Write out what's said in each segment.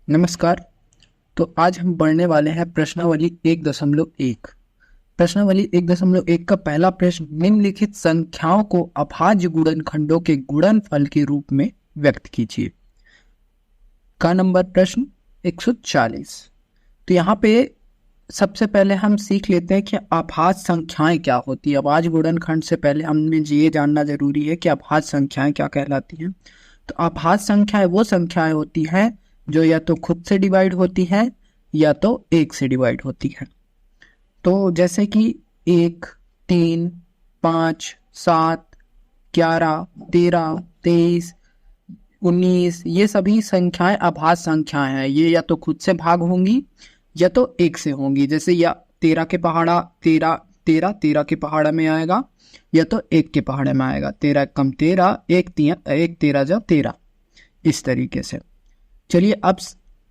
नमस्कार। तो आज हम पढ़ने वाले हैं प्रश्नावली 1.1। प्रश्नावली 1.1 का पहला प्रश्न, निम्नलिखित संख्याओं को अभाज्य गुणनखंडों के गुणनफल के रूप में व्यक्त कीजिए। का नंबर प्रश्न 140। तो यहाँ पे सबसे पहले हम सीख लेते हैं कि अभाज्य संख्याएं क्या होती है। अभाज्य गुणनखंड से पहले हमें ये जानना जरूरी है कि अभाज्य संख्याएं क्या कहलाती हैं। तो अभाज्य संख्याएं वो संख्याएं होती हैं जो या तो खुद से डिवाइड होती है या तो एक से डिवाइड होती है। तो जैसे कि 1, 3, 5, 7, 11, 13, 23, 19, ये सभी संख्याएं अभाज्य संख्याएं हैं। ये या तो खुद से भाग होंगी या तो एक से होंगी। जैसे या 13 के पहाड़ा 13 13 13 के पहाड़ा में आएगा या तो एक के पहाड़े में आएगा। 13 कम 13, एक 13 जा 13, इस तरीके से। चलिए अब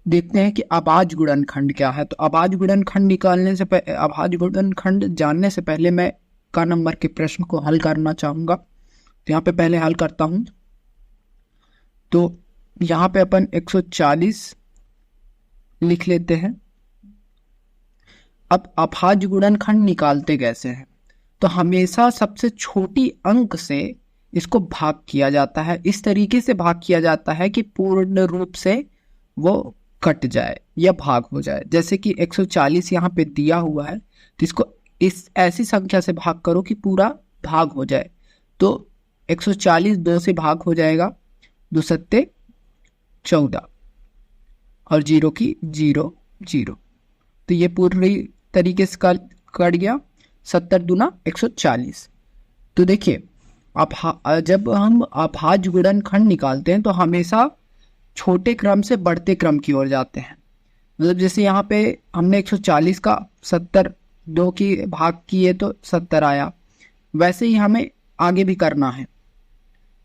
देखते हैं कि अभाज्य गुणनखंड क्या है। तो अभाज्य गुणनखंड निकालने से पहले, अभाज्य गुणनखंड जानने से पहले मैं का नंबर के प्रश्न को हल करना चाहूंगा। तो यहाँ पे पहले हल करता हूं। तो यहाँ पे अपन 140 लिख लेते हैं। अब अभाज्य गुणनखंड निकालते कैसे हैं? तो हमेशा सबसे छोटी अंक से इसको भाग किया जाता है। इस तरीके से भाग किया जाता है कि पूर्ण रूप से वो कट जाए या भाग हो जाए। जैसे कि 140 यहाँ पे दिया हुआ है, तो इसको इस ऐसी संख्या से भाग करो कि पूरा भाग हो जाए। तो 140 2 से भाग हो जाएगा, 2 सत्ते 14 और 0 की 0 0। तो ये पूरी तरीके से कट गया। 70 दूना 140। तो देखिए जब हम अभाज्य गुणनखंड निकालते हैं तो हमेशा छोटे क्रम से बढ़ते क्रम की ओर जाते हैं। मतलब जैसे यहाँ पे हमने 140 का 70 2 की भाग किए तो 70 आया, वैसे ही हमें आगे भी करना है।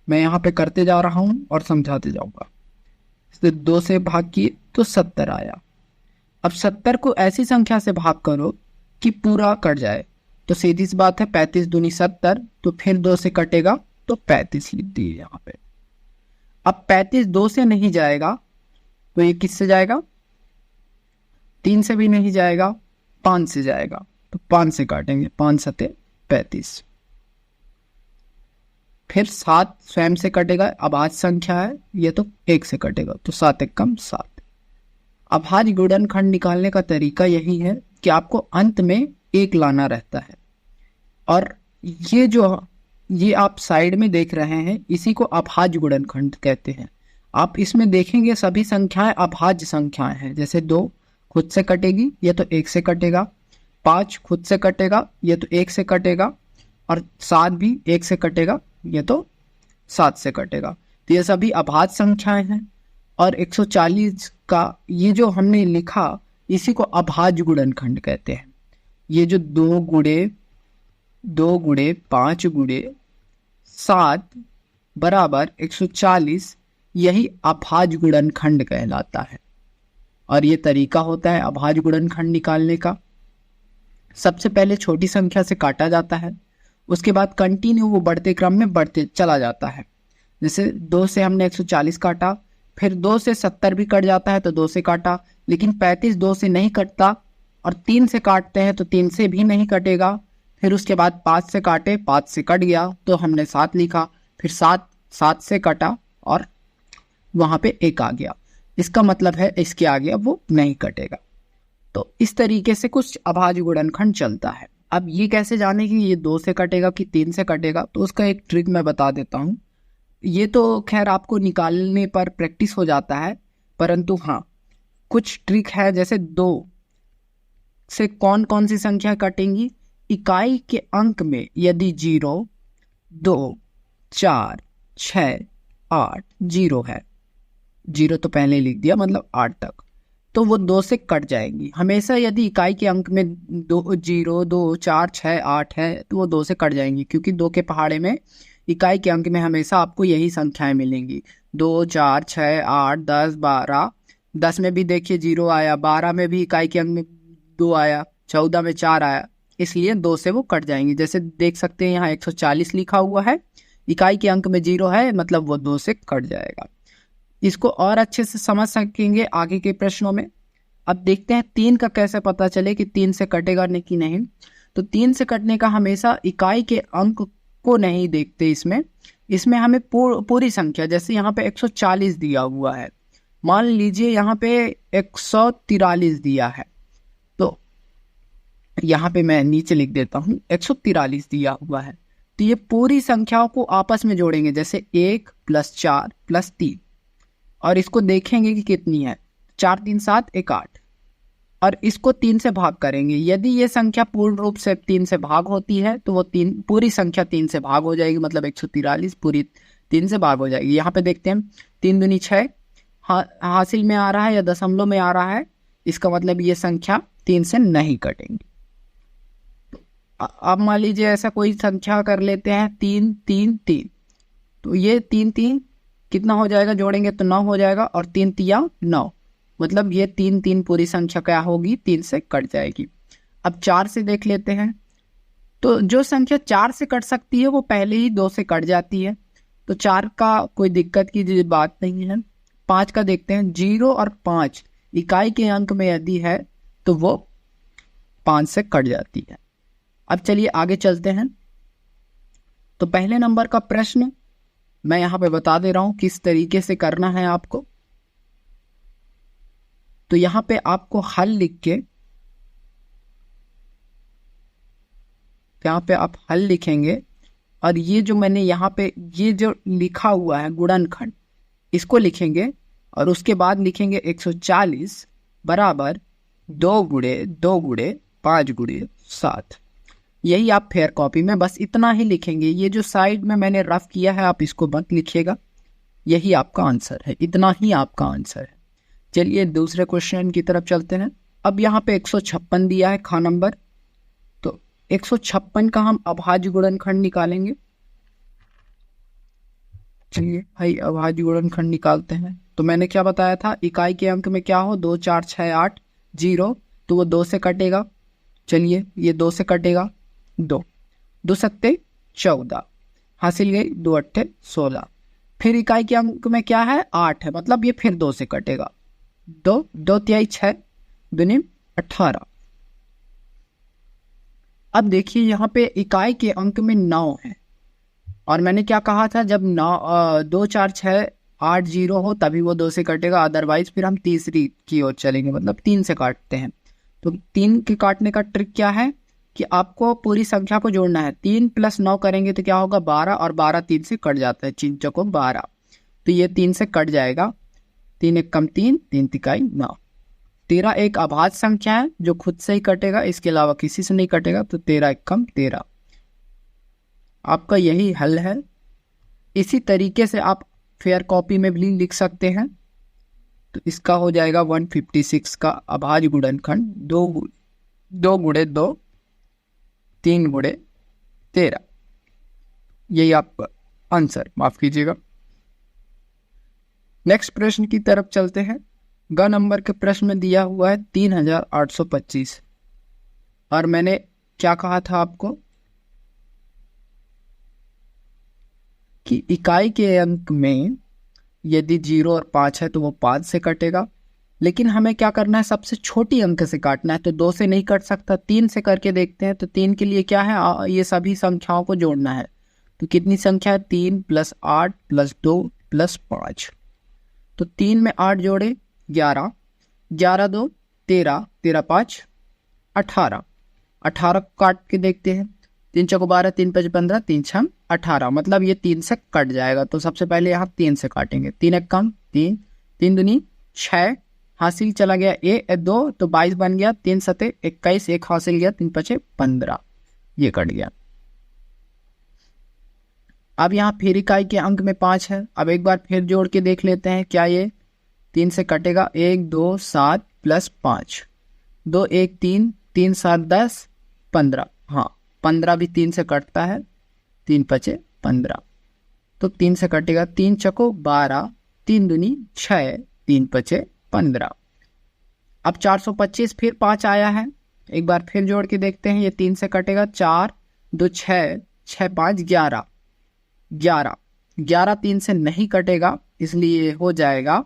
मैं यहाँ पे करते जा रहा हूँ और समझाते जाऊंगा। 2 से भाग किए तो 70 आया। अब 70 को ऐसी संख्या से भाग करो कि पूरा कट जाए। तो सीधी सी बात है, 35 दूनी 70, तो फिर 2 से कटेगा तो 35 लिख दिए यहाँ पे। अब 35 2 से नहीं जाएगा तो ये किससे जाएगा? 3 से भी नहीं जाएगा, 5 से जाएगा। तो 5 से काटेंगे, 5 सते 35। फिर 7 स्वयं से कटेगा, अभाज्य संख्या है, ये तो 1 से कटेगा, तो 7 एक कम 7। अभाज्य गुणनखंड निकालने का तरीका यही है कि आपको अंत में 1 लाना रहता है। और ये आप साइड में देख रहे हैं, इसी को अभाज्य गुणनखंड कहते हैं। आप इसमें देखेंगे सभी संख्याएं अभाज्य संख्याएं हैं। जैसे 2 खुद से कटेगी, ये तो 1 से कटेगा। 5 खुद से कटेगा, ये तो 1 से कटेगा। और 7 भी 1 से कटेगा, ये तो 7 से कटेगा। तो ये सभी अभाज्य संख्याएं हैं। और 140 का ये जो हमने लिखा, इसी को अभाज्य गुणनखंड कहते हैं। ये जो 2 गुणे 5 गुणे 7 बराबर 140, यही अभाज्य गुणनखंड कहलाता है। और ये तरीका होता है अभाज्य गुणनखंड निकालने का। सबसे पहले छोटी संख्या से काटा जाता है, उसके बाद कंटिन्यू वो बढ़ते क्रम में बढ़ते चला जाता है। जैसे 2 से हमने 140 काटा, फिर 2 से 70 भी कट जाता है तो 2 से काटा। लेकिन 35 2 से नहीं कटता, और 3 से काटते हैं तो 3 से भी नहीं कटेगा। फिर उसके बाद 5 से काटे, 5 से कट गया तो हमने 7 लिखा। फिर 7 से कटा और वहां पे 1 आ गया। इसका मतलब है इसके आगे अब वो नहीं कटेगा। तो इस तरीके से कुछ अभाज्य गुणनखंड चलता है। अब ये कैसे जाने कि ये 2 से कटेगा कि 3 से कटेगा, तो उसका एक ट्रिक मैं बता देता हूँ। ये तो खैर आपको निकालने पर प्रैक्टिस हो जाता है, परंतु हाँ कुछ ट्रिक है। जैसे 2 से कौन कौन सी संख्या कटेंगी? इकाई के अंक में यदि 0, 2, 4, 6, 8 0 है, 0 तो पहले लिख दिया, मतलब 8 तक, तो वो 2 से कट जाएंगी हमेशा। यदि इकाई के अंक में 2 0 2 4 6 8 है तो वो 2 से कट जाएंगी, क्योंकि 2 के पहाड़े में इकाई के अंक में हमेशा आपको यही संख्याएं मिलेंगी। 2 4 6 8 10 12। 10 में भी देखिए 0 आया, 12 में भी इकाई के अंक में 2 आया, 14 में 4 आया, इसलिए 2 से वो कट जाएंगी। जैसे देख सकते हैं यहाँ 140 लिखा हुआ है, इकाई के अंक में 0 है, मतलब वो 2 से कट जाएगा। इसको और अच्छे से समझ सकेंगे आगे के प्रश्नों में। अब देखते हैं 3 का कैसे पता चले कि 3 से कटेगा नहीं कि नहीं। तो 3 से कटने का हमेशा इकाई के अंक को नहीं देखते, इसमें हमें पूरी संख्या, जैसे यहाँ पे 140 दिया हुआ है, मान लीजिए यहाँ पे 143 दिया है, तो यहाँ पे मैं नीचे लिख देता हूँ 143 दिया हुआ है। तो ये पूरी संख्याओं को आपस में जोड़ेंगे, जैसे 1 + 4 + 3, और इसको देखेंगे कि कितनी है। 4 3 7 1 8, और इसको 3 से भाग करेंगे। यदि ये संख्या पूर्ण रूप से 3 से भाग होती है तो वो पूरी संख्या 3 से भाग हो जाएगी, मतलब 143 पूरी 3 से भाग हो जाएगी। यहाँ पे देखते हैं 3 दूनी 6 हासिल में आ रहा है या दशमलव में आ रहा है, इसका मतलब ये संख्या 3 से नहीं कटेंगी। अब मान लीजिए ऐसा कोई संख्या कर लेते हैं 3 3 3, तो ये 3 3 कितना हो जाएगा, जोड़ेंगे तो 9 हो जाएगा, और 3 3 9, मतलब ये 3 3 पूरी संख्या क्या होगी, 3 से कट जाएगी। अब 4 से देख लेते हैं, तो जो संख्या 4 से कट सकती है वो पहले ही 2 से कट जाती है, तो 4 का कोई दिक्कत की बात नहीं है। 5 का देखते हैं, 0 और 5 इकाई के अंक में यदि है तो वो 5 से कट जाती है। अब चलिए आगे चलते हैं। तो पहले नंबर का प्रश्न मैं यहाँ पे बता दे रहा हूँ किस तरीके से करना है आपको। तो यहाँ पे आपको हल लिख के, यहाँ पे आप हल लिखेंगे, और ये जो मैंने यहाँ पे ये जो लिखा हुआ है गुणनखंड, इसको लिखेंगे, और उसके बाद लिखेंगे 140 बराबर 2 गुणे 2 गुणे 5 गुणे 7। यही आप फेयर कॉपी में बस इतना ही लिखेंगे। ये जो साइड में मैंने रफ किया है आप इसको मत लिखिएगा, यही आपका आंसर है, इतना ही आपका आंसर है। चलिए दूसरे क्वेश्चन की तरफ चलते हैं। अब यहाँ पे 156 दिया है खा नंबर, तो 156 का हम अभाज्य गुणनखंड निकालेंगे। चलिए भाई अभाज्य गुणनखंड निकालते हैं। तो मैंने क्या बताया था, इकाई के अंक में क्या हो, 2 4 6 8 0, तो वो 2 से कटेगा। चलिए ये 2 से कटेगा, 2 2 सत्ते 14 हासिल गई, 2 अट्ठे 16। फिर इकाई के अंक में क्या है, 8 है, मतलब ये फिर 2 से कटेगा, 2 2 तिहाई 6 दूनी 18। अब देखिए यहाँ पे इकाई के अंक में 9 है, और मैंने क्या कहा था, जब 2 4 6 8 0 हो तभी वो 2 से कटेगा, अदरवाइज फिर हम तीसरी की ओर चलेंगे, मतलब 3 से काटते हैं। तो 3 के काटने का ट्रिक क्या है कि आपको पूरी संख्या को जोड़ना है। 3 + 9 करेंगे तो क्या होगा, 12, और 12 3 से कट जाता है, 3 चौको 12, तो ये 3 से कट जाएगा। 3 1 कम 3 3 तिकाई 9। 13 एक अभाज्य संख्या है जो खुद से ही कटेगा, इसके अलावा किसी से नहीं कटेगा, तो 13 1 कम 13। आपका यही हल है। इसी तरीके से आप फेयर कॉपी में भी लिख सकते हैं। तो इसका हो जाएगा 156 का अभाज्य गुणनखंड 2 गुणे 2 3 गुणे 13। यही आपका आंसर, माफ कीजिएगा। नेक्स्ट प्रश्न की तरफ चलते हैं। ग नंबर के प्रश्न में दिया हुआ है 3825, और मैंने क्या कहा था आपको कि इकाई के अंक में यदि 0 और 5 है तो वो 5 से कटेगा, लेकिन हमें क्या करना है, सबसे छोटी अंक से काटना है, तो 2 से नहीं कट सकता, 3 से करके देखते हैं। तो 3 के लिए क्या है, ये सभी संख्याओं को जोड़ना है। तो कितनी संख्या है, 3 + 8 + 2 + 5। तो 3 में 8 जोड़े 11, 11 2 13, 13 5 18, 18 को काट के देखते हैं। 3 चौको 12, 3 5 15, 3 6 18, मतलब ये 3 से कट जाएगा। तो सबसे पहले यहाँ 3 से काटेंगे। 3 1 कम 3, 3 दूनी 6 हासिल चला गया 2, तो 22 बन गया। 3 7 21, 1 हासिल गया, 3 5 15, ये कट गया। अब यहाँ फिर इकाई के अंक में 5 है। अब एक बार फिर जोड़ के देख लेते हैं, क्या ये 3 से कटेगा। 1 2 7 + 5, 2 1 3, 3 7 10 15, हाँ 15 भी 3 से कटता है, 3 5 15, तो 3 से कटेगा। 3 चको 12, 3 दूनी 6, 3 5 15। अब 425 फिर 5 आया है, एक बार फिर जोड़ के देखते हैं, ये 3 से कटेगा। 4 2 6, 6 5 11, 11 3 से नहीं कटेगा, इसलिए हो जाएगा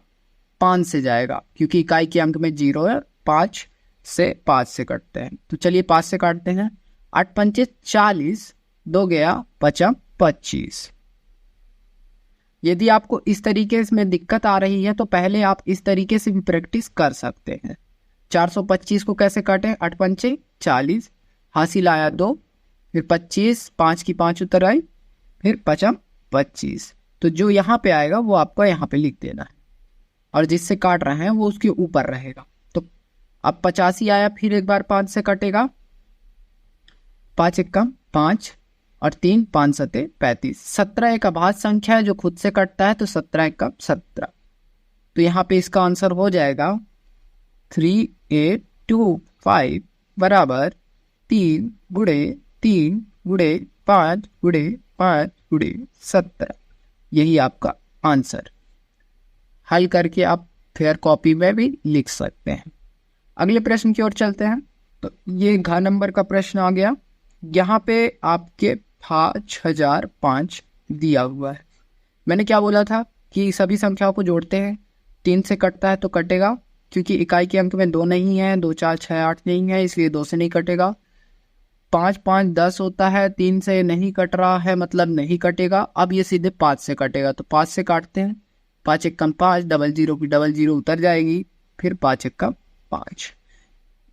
5 से जाएगा, क्योंकि इकाई के अंक में 0 है। 5 से कटते हैं, तो चलिए 5 से काटते हैं। 8 पंचे 40, 2 गया 5 25। यदि आपको इस तरीके में दिक्कत आ रही है तो पहले आप इस तरीके से भी प्रैक्टिस कर सकते हैं। 425 को कैसे काटें? 8 पंचे 40, हासिल आया 2, फिर 25, 5 की 5 उतर आई, फिर 5 25। तो जो यहाँ पे आएगा वो आपको यहाँ पे लिख देना है, और जिससे काट रहे हैं वो उसके ऊपर रहेगा। तो अब 85 आया, फिर एक बार 5 से कटेगा। 5 एकम 5 और 3 5 सते 35। 17 एक अभाज्य संख्या है जो खुद से कटता है, तो 17 एकम 17। तो यहाँ पे इसका आंसर हो जाएगा 3825 बराबर 3 गुणे 3 गुणे 5 गुणे 5 गुणे 17। यही आपका आंसर। हल करके आप फेयर कॉपी में भी लिख सकते हैं। अगले प्रश्न की ओर चलते हैं। तो ये घ नंबर का प्रश्न आ गया। यहाँ पे आपके 5005 दिया हुआ है। मैंने क्या बोला था कि सभी संख्याओं को जोड़ते हैं, 3 से कटता है तो कटेगा, क्योंकि इकाई के अंक में 2 नहीं है, 2 4 6 8 नहीं है, इसलिए 2 से नहीं कटेगा। 5 5 10 होता है, 3 से नहीं कट रहा है, मतलब नहीं कटेगा। अब ये सीधे 5 से कटेगा, तो 5 से काटते हैं। 5 एकम 5, डबल जीरो की डबल जीरो उतर जाएगी, फिर 5 एकम 5।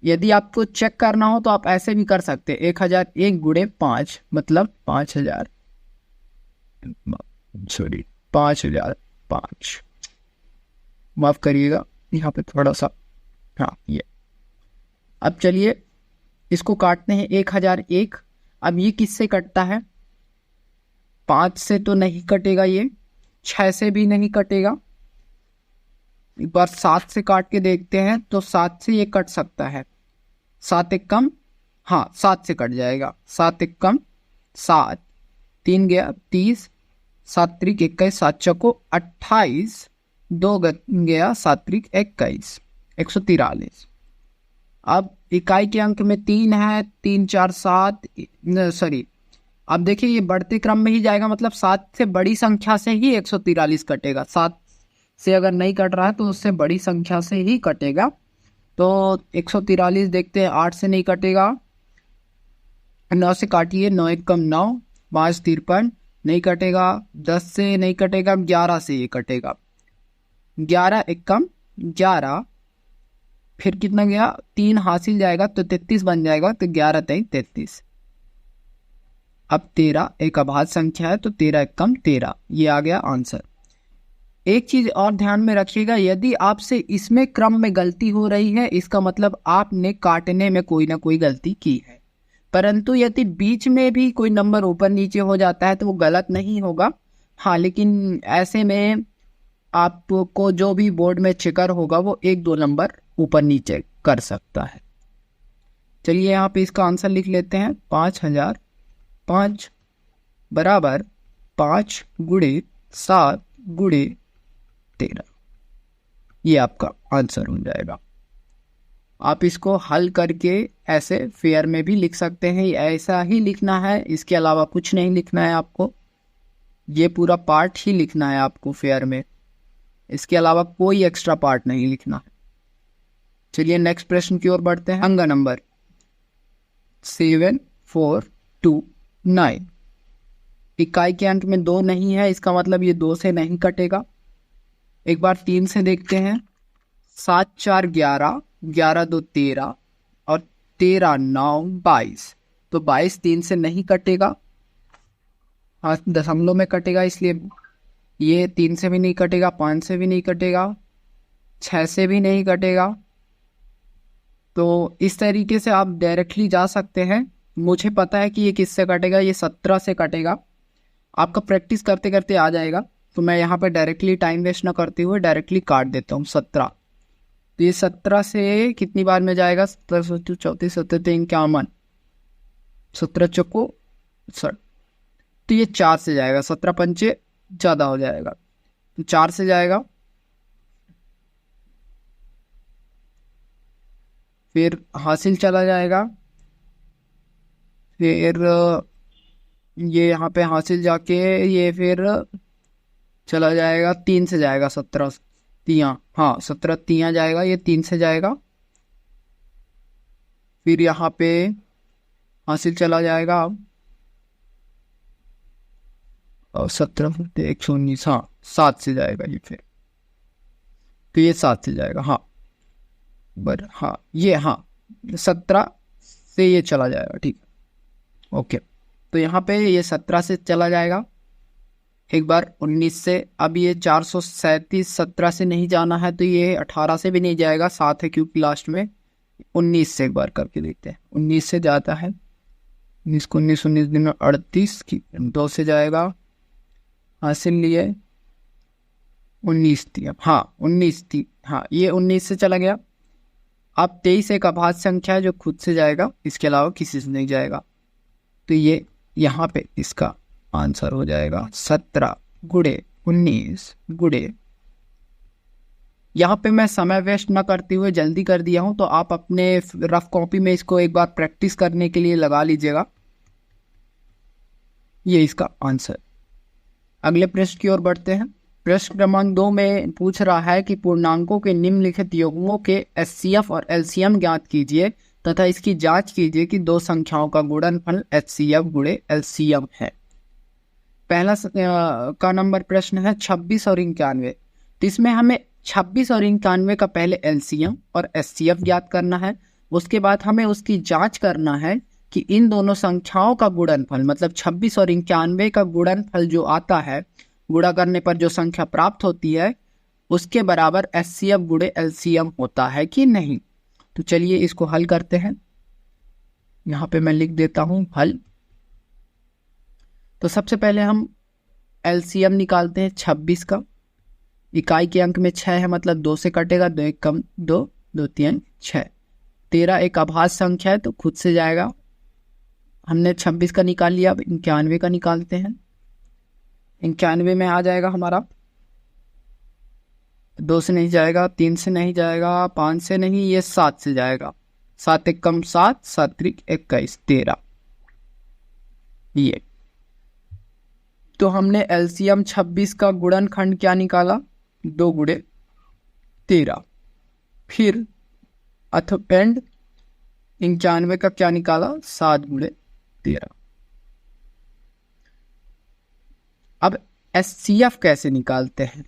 यदि आपको चेक करना हो तो आप ऐसे भी कर सकते हैं, 1001 गुणे 5 मतलब 5000, सॉरी 5005, माफ करिएगा यहाँ पे थोड़ा सा, हाँ ये। अब चलिए इसको काटते हैं 1001। अब ये किससे कटता है? 5 से तो नहीं कटेगा, ये 6 से भी नहीं कटेगा। एक बार 7 से काट के देखते हैं, तो 7 से ये कट सकता है। 7 एकम, हाँ 7 से कट जाएगा। 7 एकम 7, 3 गया 30, 7 त्रिक 21, 7 चौको 28, 2 गया 7 त्रिक 21, 143। अब इकाई के अंक में 3 है, 3 4 7, सॉरी अब देखिए ये बढ़ते क्रम में ही जाएगा, मतलब 7 से बड़ी संख्या से ही 143 कटेगा। 7 से अगर नहीं कट रहा है तो उससे बड़ी संख्या से ही कटेगा। तो 143 देखते हैं, 8 से नहीं कटेगा, 9 से काटिए, 9 एकम 9, 5 53 नहीं कटेगा, 10 से नहीं कटेगा, 11 से ये कटेगा, 11 एकम 11, फिर कितना गया 3 हासिल जाएगा तो 33 बन जाएगा, तो 11 3 33। अब 13 एक अभाज्य संख्या है, तो 13 एकम 13, ये आ गया आंसर। एक चीज और ध्यान में रखिएगा, यदि आपसे इसमें क्रम में गलती हो रही है, इसका मतलब आपने काटने में कोई ना कोई गलती की है। परंतु यदि बीच में भी कोई नंबर ऊपर नीचे हो जाता है तो वो गलत नहीं होगा। हाँ, लेकिन ऐसे में आपको जो भी बोर्ड में चेकर होगा वो 1-2 नंबर ऊपर नीचे कर सकता है। चलिए यहाँ पे इसका आंसर लिख लेते हैं। 5005 बराबर 5 गुणे 7 गुणे 13, ये आपका आंसर हो जाएगा। आप इसको हल करके ऐसे फेयर में भी लिख सकते हैं, ऐसा ही लिखना है, इसके अलावा कुछ नहीं लिखना है आपको। ये पूरा पार्ट ही लिखना है आपको फेयर में, इसके अलावा कोई एक्स्ट्रा पार्ट नहीं लिखना है। चलिए नेक्स्ट प्रश्न की ओर बढ़ते हैं। अंक नंबर 7429, इकाई के अंक में 2 नहीं है, इसका मतलब ये 2 से नहीं कटेगा। एक बार 3 से देखते हैं। 7 4 11, 11 2 13 और 13 9 22, तो 22 3 से नहीं कटेगा, हाँ दशमलव में कटेगा, इसलिए ये 3 से भी नहीं कटेगा, 5 से भी नहीं कटेगा, 6 से भी नहीं कटेगा। तो इस तरीके से आप डायरेक्टली जा सकते हैं। मुझे पता है कि ये किससे कटेगा, ये 17 से कटेगा। आपका प्रैक्टिस करते करते आ जाएगा, तो मैं यहाँ पे डायरेक्टली टाइम वेस्ट ना करते हुए डायरेक्टली काट देता हूँ 17। तो ये 17 से कितनी बार में जाएगा? 17 34 17 51, 17 चौको 60, तो ये 4 से जाएगा। 17 पंचे ज़्यादा हो जाएगा, तो 4 से जाएगा। फिर हासिल चला जाएगा, फिर ये यहाँ पे हासिल जाके ये फिर चला जाएगा, 3 से जाएगा 17 तिया, हाँ 17 तिया जाएगा, ये 3 से जाएगा। फिर यहाँ पे हासिल चला जाएगा और 17 119, हाँ 7 से जाएगा ये फिर, तो ये 7 से जाएगा, हाँ हाँ ये, हाँ 17 से ये चला जाएगा, ठीक है ओके। तो यहाँ पे ये 17 से चला जाएगा, एक बार 19 से, अब ये 437 17 से नहीं जाना है, तो ये 18 से भी नहीं जाएगा, 7 है क्योंकि लास्ट में। 19 से एक बार करके देखते हैं, 19 से जाता है, 19 को 19 दिन में 38 की 2 से जाएगा, हासिल लिए 19 थी, अब हाँ 19 थी, हाँ ये 19 से चला गया। अब 23 एक अभाज्य संख्या है जो खुद से जाएगा, इसके अलावा किसी से नहीं जाएगा, तो ये यहाँ पे इसका आंसर हो जाएगा 17 गुणे 19 गुणे। यहाँ पे मैं समय वेस्ट ना करते हुए जल्दी कर दिया हूं, तो आप अपने रफ कॉपी में इसको एक बार प्रैक्टिस करने के लिए लगा लीजिएगा। ये इसका आंसर। अगले प्रश्न की ओर बढ़ते हैं। प्रश्न क्रमांक 2 में पूछ रहा है कि पूर्णांकों के निम्नलिखित युग्मों के एचसीएफ और एलसीएम ज्ञात कीजिए तथा इसकी जांच कीजिए कि दो संख्याओं का गुणनफल एचसीएफ गुणे एलसीएम है। पहला का नंबर प्रश्न है 26 और 91। तो इसमें हमें 26 और 91 का पहले एलसीएम और एचसीएफ ज्ञात करना है, उसके बाद हमें उसकी जांच करना है कि इन दोनों संख्याओं का गुणनफल, मतलब 26 और 91 का गुणनफल जो आता है, गुणा करने पर जो संख्या प्राप्त होती है, उसके बराबर एचसीएफ गुणे एलसीएम होता है कि नहीं। तो चलिए इसको हल करते हैं। यहां पे मैं लिख देता हूं हल। तो सबसे पहले हम एलसीएम निकालते हैं 26 का। इकाई के अंक में 6 है, मतलब 2 से कटेगा, 2 1 कम 2, 2 3 6। 13 एक अभाज्य संख्या है तो खुद से जाएगा, हमने 26 का निकाल लिया। अब 91 का निकालते हैं। 91 में आ जाएगा हमारा, 2 से नहीं जाएगा, 3 से नहीं जाएगा, 5 से नहीं, ये 7 से जाएगा। 7 1 कम 7, 7 3 21 13। ये तो हमने एलसीएम 26 का गुणनखंड क्या निकाला, 2 गुणे 13। फिर अथपेंड 91 का क्या निकाला, 7 गुणे 13। अब एचसीएफ कैसे निकालते हैं?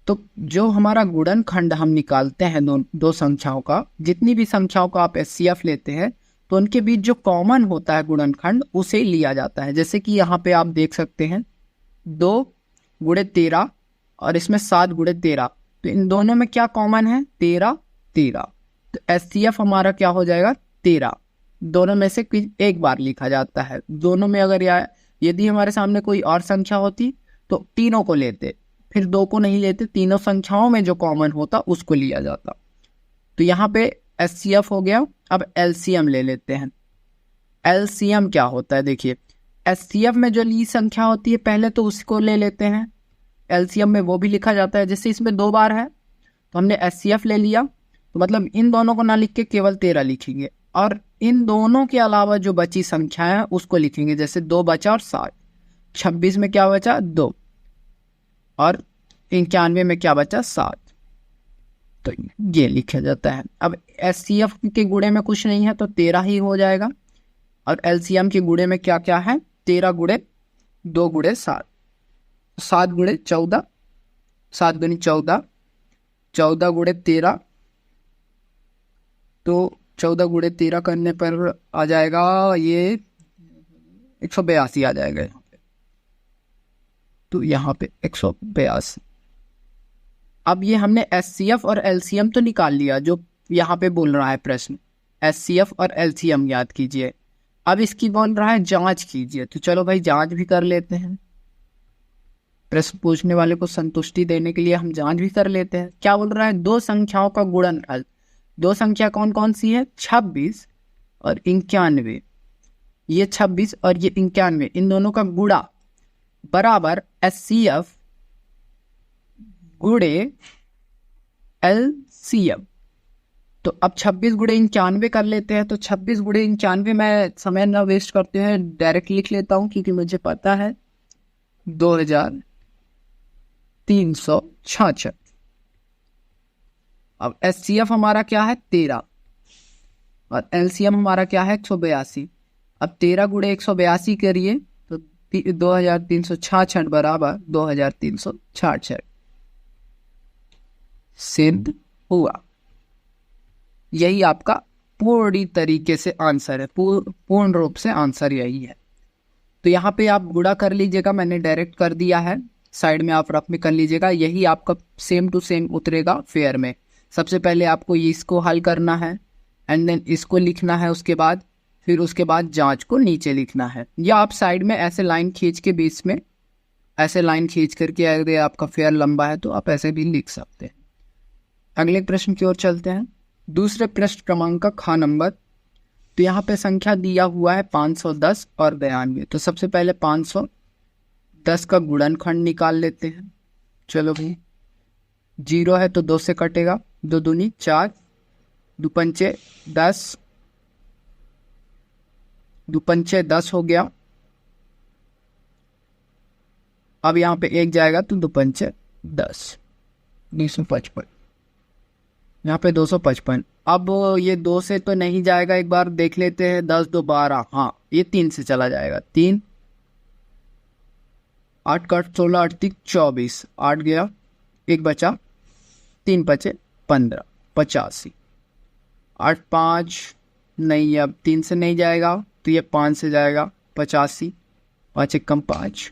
तो जो हमारा गुणनखंड हम निकालते हैं दो संख्याओं का, जितनी भी संख्याओं का आप एचसीएफ लेते हैं, तो उनके बीच जो कॉमन होता है गुणनखंड, उसे लिया जाता है। जैसे कि यहाँ पे आप देख सकते हैं 2 गुणे 13 और इसमें 7 गुणे 13, तो इन दोनों में क्या कॉमन है, 13 13। तो एचसीएफ हमारा क्या हो जाएगा, 13। दोनों में से एक बार लिखा जाता है। दोनों में अगर यदि हमारे सामने कोई और संख्या होती तो तीनों को लेते, फिर 2 को नहीं लेते, तीनों संख्याओं में जो कॉमन होता उसको लिया जाता। तो यहाँ पे एचसीएफ हो गया। अब एलसीएम ले लेते हैं। एलसीएम क्या होता है, देखिए एचसीएफ में जो ली संख्या होती है पहले तो उसको ले लेते हैं, एलसीएम में वो भी लिखा जाता है। जैसे इसमें 2 बार है तो हमने एचसीएफ ले लिया, तो मतलब इन दोनों को ना लिख के केवल 13 लिखेंगे, और इन दोनों के अलावा जो बची संख्या है उसको लिखेंगे। जैसे 2 बचा और 7, 26 में क्या बचा, 2, और 91 में क्या बचा, 7। तो ये लिखा जाता है। अब एचसीएफ के गुणे में कुछ नहीं है तो 13 ही हो जाएगा, और एलसीएम के गुणे में क्या क्या है, 13 गुणे 2 गुणे 7, 7 गुणे 14, 7 गुणे 14, 14 गुणे 13, तो 14 गुणे 13 करने पर आ जाएगा ये 182 आ जाएगा यहाँ पे। तो यहाँ पे 182। अब ये हमने एचसीएफ और एलसीएम तो निकाल लिया, जो यहाँ पे बोल रहा है प्रश्न, एचसीएफ और एलसीएम याद कीजिए। अब इसकी बोल रहा है जांच कीजिए, तो चलो भाई जांच भी कर लेते हैं। प्रश्न पूछने वाले को संतुष्टि देने के लिए हम जांच भी कर लेते हैं। क्या बोल रहा है, दो संख्याओं का गुणनफल। दो संख्या कौन कौन सी है, 26 और 91। ये 26 और ये 91, इन दोनों का गुणा बराबर एचसीएफ गुणे एलसीएम। तो अब 26 गुणे 91 कर लेते हैं। तो 26 गुणे 91 मैं समय ना वेस्ट करते हैं डायरेक्ट लिख लेता हूं, क्योंकि मुझे पता है 2000 366। अब एचसीएफ हमारा क्या है 13 और एलसीएम हमारा क्या है 182। अब 13 गुणे 182 करिए तो 2366 बराबर 2366 सिद्ध हुआ। यही आपका पूरी तरीके से आंसर है, पूर्ण रूप से आंसर यही है। तो यहाँ पे आप गुणा कर लीजिएगा, मैंने डायरेक्ट कर दिया है, साइड में आप रफ में कर लीजिएगा। यही आपका सेम टू सेम उतरेगा फेयर में। सबसे पहले आपको इसको हल करना है एंड देन इसको लिखना है, फिर उसके बाद जांच को नीचे लिखना है, या आप साइड में ऐसे लाइन खींच के बीच में ऐसे लाइन खींच करके, अगर आपका फेयर लंबा है तो आप ऐसे भी लिख सकते हैं। अगले प्रश्न की ओर चलते हैं। दूसरे प्रश्न क्रमांक का ख नंबर। तो यहाँ पे संख्या दिया हुआ है 510 और 92। तो सबसे पहले 510 का गुणनखंड निकाल लेते हैं। चलो भाई, 0 है तो 2 से कटेगा, 2 दूनी 4, 2 पंचे 10, 2 पंचे 10 हो गया। अब यहाँ पे 1 जाएगा तो 2 पंचे 10, 255, यहाँ पे 255। अब ये 2 से तो नहीं जाएगा, एक बार देख लेते हैं। 10 2 12, हाँ ये 3 से चला जाएगा। 3 8 का 16, 8 3 24, 8 गया, 1 बचा, 3 बचे 15, 85। 8 5 नहीं, अब 3 से नहीं जाएगा तो ये 5 से जाएगा, 85, 5 1 कम 5,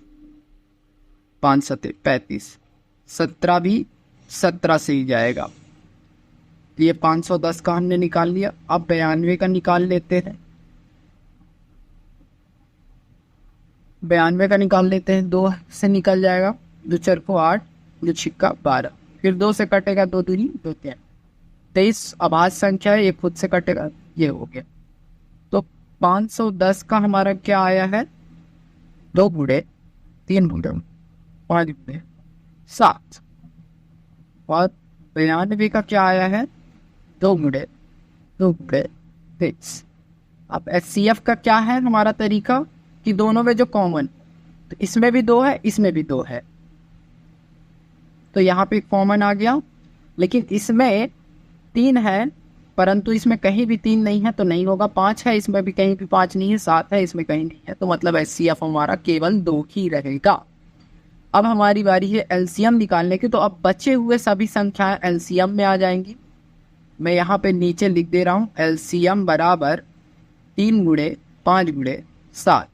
5 7 35, 17 भी 17 से ही जाएगा। ये 510 का हमने निकाल लिया। अब 92 का निकाल लेते हैं। 92 का निकाल लेते हैं, 2 से निकल जाएगा, 2 4 को 8, 2 छिक्का 12, फिर 2 से कटेगा, 2 दूनी 2 3, 23 अभाज्य संख्या है, ये खुद से कटेगा, ये हो गया। तो 510 का हमारा क्या आया है 2 गुणे 3 गुणे 5 गुणे 7, और 92 का क्या आया है 2 गुणे 23। अब एचसीएफ का क्या है हमारा तरीका कि दोनों में जो कॉमन, तो इसमें भी 2 है, इसमें भी 2 है, तो यहाँ पे कॉमन आ गया। लेकिन इसमें 3 है, परंतु इसमें कहीं भी 3 नहीं है तो नहीं होगा। 5 है, इसमें भी कहीं भी 5 नहीं है। 7 है, इसमें कहीं नहीं है, तो मतलब एचसीएफ हमारा केवल 2 ही रहेगा। अब हमारी बारी है एलसीएम निकालने की। तो अब बचे हुए सभी संख्याएं एलसीएम में आ जाएंगी। मैं यहाँ पे नीचे लिख दे रहा हूँ, एलसीएम बराबर 3 गुणे 5 गुणे 7,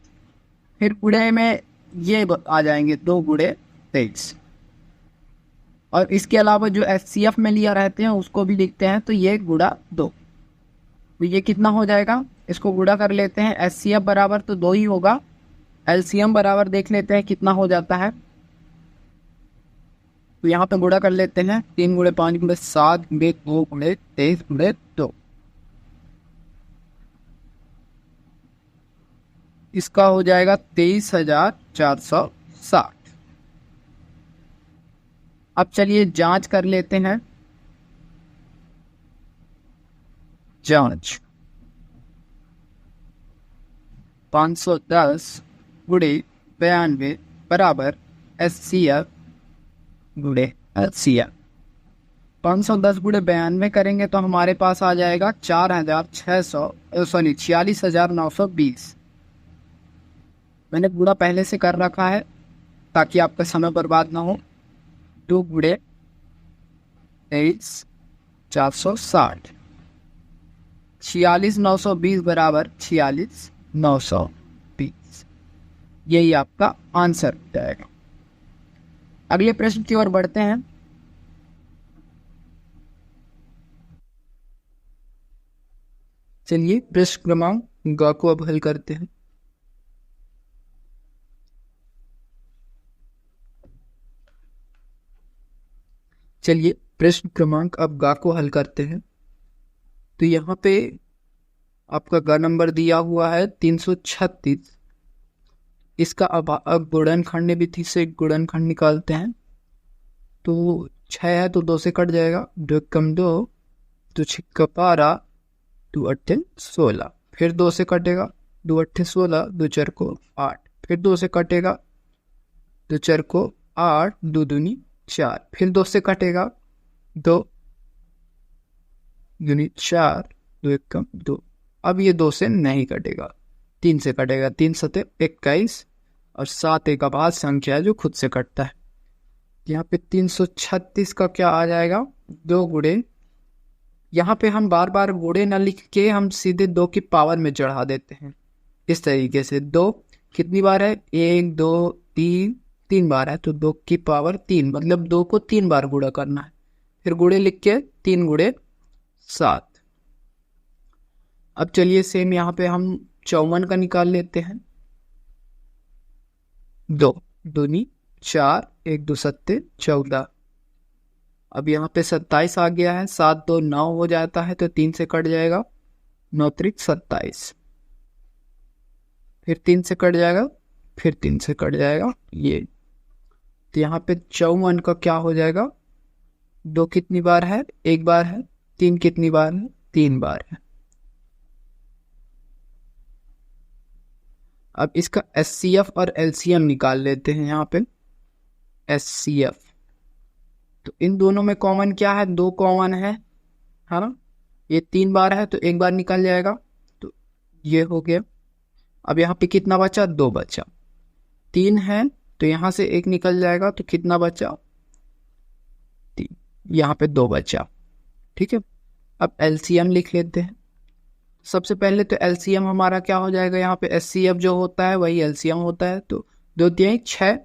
फिर गुणे में ये आ जाएंगे 2 गुणे 23, और इसके अलावा जो एचसीएफ में लिया रहते हैं उसको भी लिखते हैं, तो ये गुणा 2, तो ये कितना हो जाएगा, इसको गुणा कर लेते हैं। एचसीएफ बराबर तो 2 ही होगा, एलसीएम बराबर देख लेते हैं कितना हो जाता है। तो यहाँ पे गुणा कर लेते हैं, 3 गुणे 5 गुणे 7 गुणे 2 गुणे 23 गुणे 2, इसका हो जाएगा 23,460। अब चलिए जांच कर लेते हैं। जांच 510 गुणे 92 बराबर एचसीएफ गुणे एचसीएफ। 510 गुणे 92 करेंगे तो हमारे पास आ जाएगा 46,920। मैंने गुणा पहले से कर रखा है ताकि आपका समय बर्बाद ना हो। 2 गुणे 23,460, 46,920 बराबर 46,920, यही आपका आंसर हो जाएगा। अगले प्रश्न की ओर बढ़ते हैं। चलिए प्रश्न क्रमांक ग को अब हल करते हैं। चलिए प्रश्न क्रमांक अब ग को हल करते हैं। तो यहाँ पे आपका ग नंबर दिया हुआ है 336। इसका अब गुणनखंड विधि से गुणनखंड निकालते हैं। तो 6 है तो 2 से कट जाएगा, 2 कम 2, 2 छिक्का 12, 2 अट्ठे 16, फिर 2 से कटेगा, 2 अट्ठे 16, 2 चार को 8, फिर 2 से कटेगा, 2 चार को 8, 2 दूनी 4, फिर 2 से कटेगा 2 दूनी 4, 2 एक कम 2। अब ये 2 से नहीं कटेगा, 3 से कटेगा, 3 सते 21 और 7 एक अभाज्य संख्या है जो खुद से कटता है। यहाँ पे 336 का क्या आ जाएगा, 2 गुणे, यहाँ पे हम बार बार गुणे न लिख के हम सीधे 2 की पावर में चढ़ा देते हैं। इस तरीके से 2 कितनी बार है, 1 2 3, 3 बार है, तो 2 की पावर 3, मतलब 2 को 3 बार गुणा करना है। फिर गुणे लिख के 3 गुणे 7। अब चलिए सेम यहाँ पे हम 54 का निकाल लेते हैं। 2 दूनी 4, 1 2 सत्ते 14। अब यहाँ पे 27 आ गया है, 7 2 9 हो जाता है, तो 3 से कट जाएगा, 9 त्रिक 27, फिर 3 से कट जाएगा, फिर 3 से कट जाएगा ये। तो यहाँ पे 54 का क्या हो जाएगा, 2 कितनी बार है, 1 बार है, 3 कितनी बार है, 3 बार है। अब इसका एचसीएफ और एलसीएम निकाल लेते हैं। यहाँ पे एचसीएफ, तो इन दोनों में कॉमन क्या है, 2 कॉमन है ना, ये 3 बार है तो 1 बार निकल जाएगा, तो ये हो गया। अब यहाँ पे कितना बचा, 2 बचा, 3 है तो यहाँ से 1 निकल जाएगा, तो कितना बचा, 3, यहाँ पे 2 बचा। ठीक है, अब एलसीएम लिख लेते हैं। सबसे पहले तो एलसीएम हमारा क्या हो जाएगा, यहाँ पे एचसीएफ जो होता है वही एलसीएम होता है, तो 2 3 6,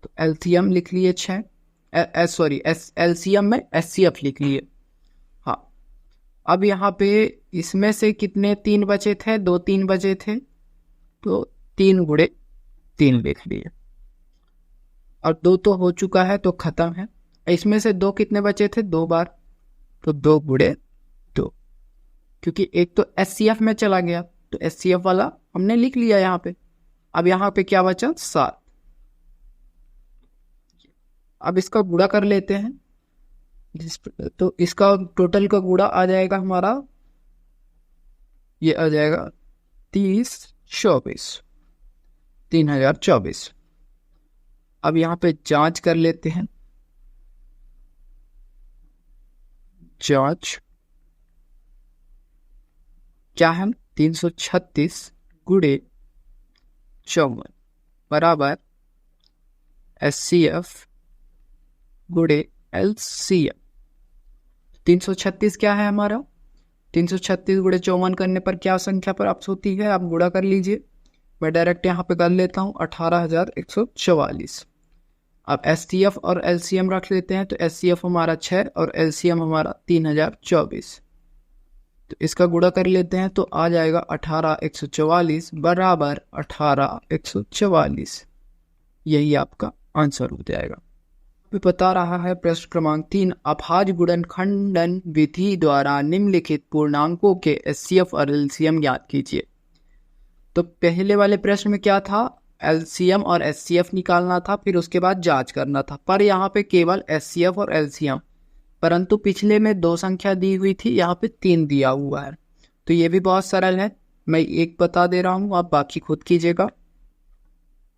तो एलसीएम लिख लिए 6, सॉरी एलसीएम में एचसीएफ लिख लिए। हाँ, अब यहाँ पे इसमें से कितने 3 बचे थे, 2 3 बचे थे, तो 3 गुणे 3 लिख लिए। और 2 तो हो चुका है तो खत्म है। इसमें से 2 कितने बचे थे, 2 बार, तो 2 गुणे 2, क्योंकि एक तो एचसीएफ में चला गया, तो एचसीएफ वाला हमने लिख लिया यहाँ पे। अब यहाँ पे क्या बचा, 7। अब इसका गुणा कर लेते हैं, तो इसका टोटल का गुणा आ जाएगा हमारा, ये आ जाएगा 30 24, 3024। अब यहाँ पे जांच कर लेते हैं, जांच क्या है, 336 गुणे 54 बराबर एचसीएफ गुणे एलसीएम। 336 क्या है हमारा, 336 गुणे 54 करने पर क्या संख्या प्राप्त होती है, आप गुणा कर लीजिए। मैं डायरेक्ट यहाँ पे कर लेता हूँ, 18,144। अब एचसीएफ और एलसीएम रख लेते हैं, तो एचसीएफ हमारा 6 और एलसीएम हमारा 3024। तो इसका गुणा कर लेते हैं, तो आ जाएगा 18,144 बराबर 18,144। यही आपका आंसर हो जाएगा। बता रहा है प्रश्न क्रमांक 3, अभाज्य गुणनखंडन विधि द्वारा निम्नलिखित पूर्णांकों के एचसीएफ और एलसीएम ज्ञात कीजिए। तो पहले वाले प्रश्न में क्या था, एलसीएम और एचसीएफ निकालना था, फिर उसके बाद जांच करना था, पर यहाँ पे केवल एचसीएफ और एलसीएम। परंतु पिछले में 2 संख्या दी हुई थी, यहाँ पे 3 दिया हुआ है, तो ये भी बहुत सरल है। मैं एक बता दे रहा हूँ, आप बाकी खुद कीजिएगा,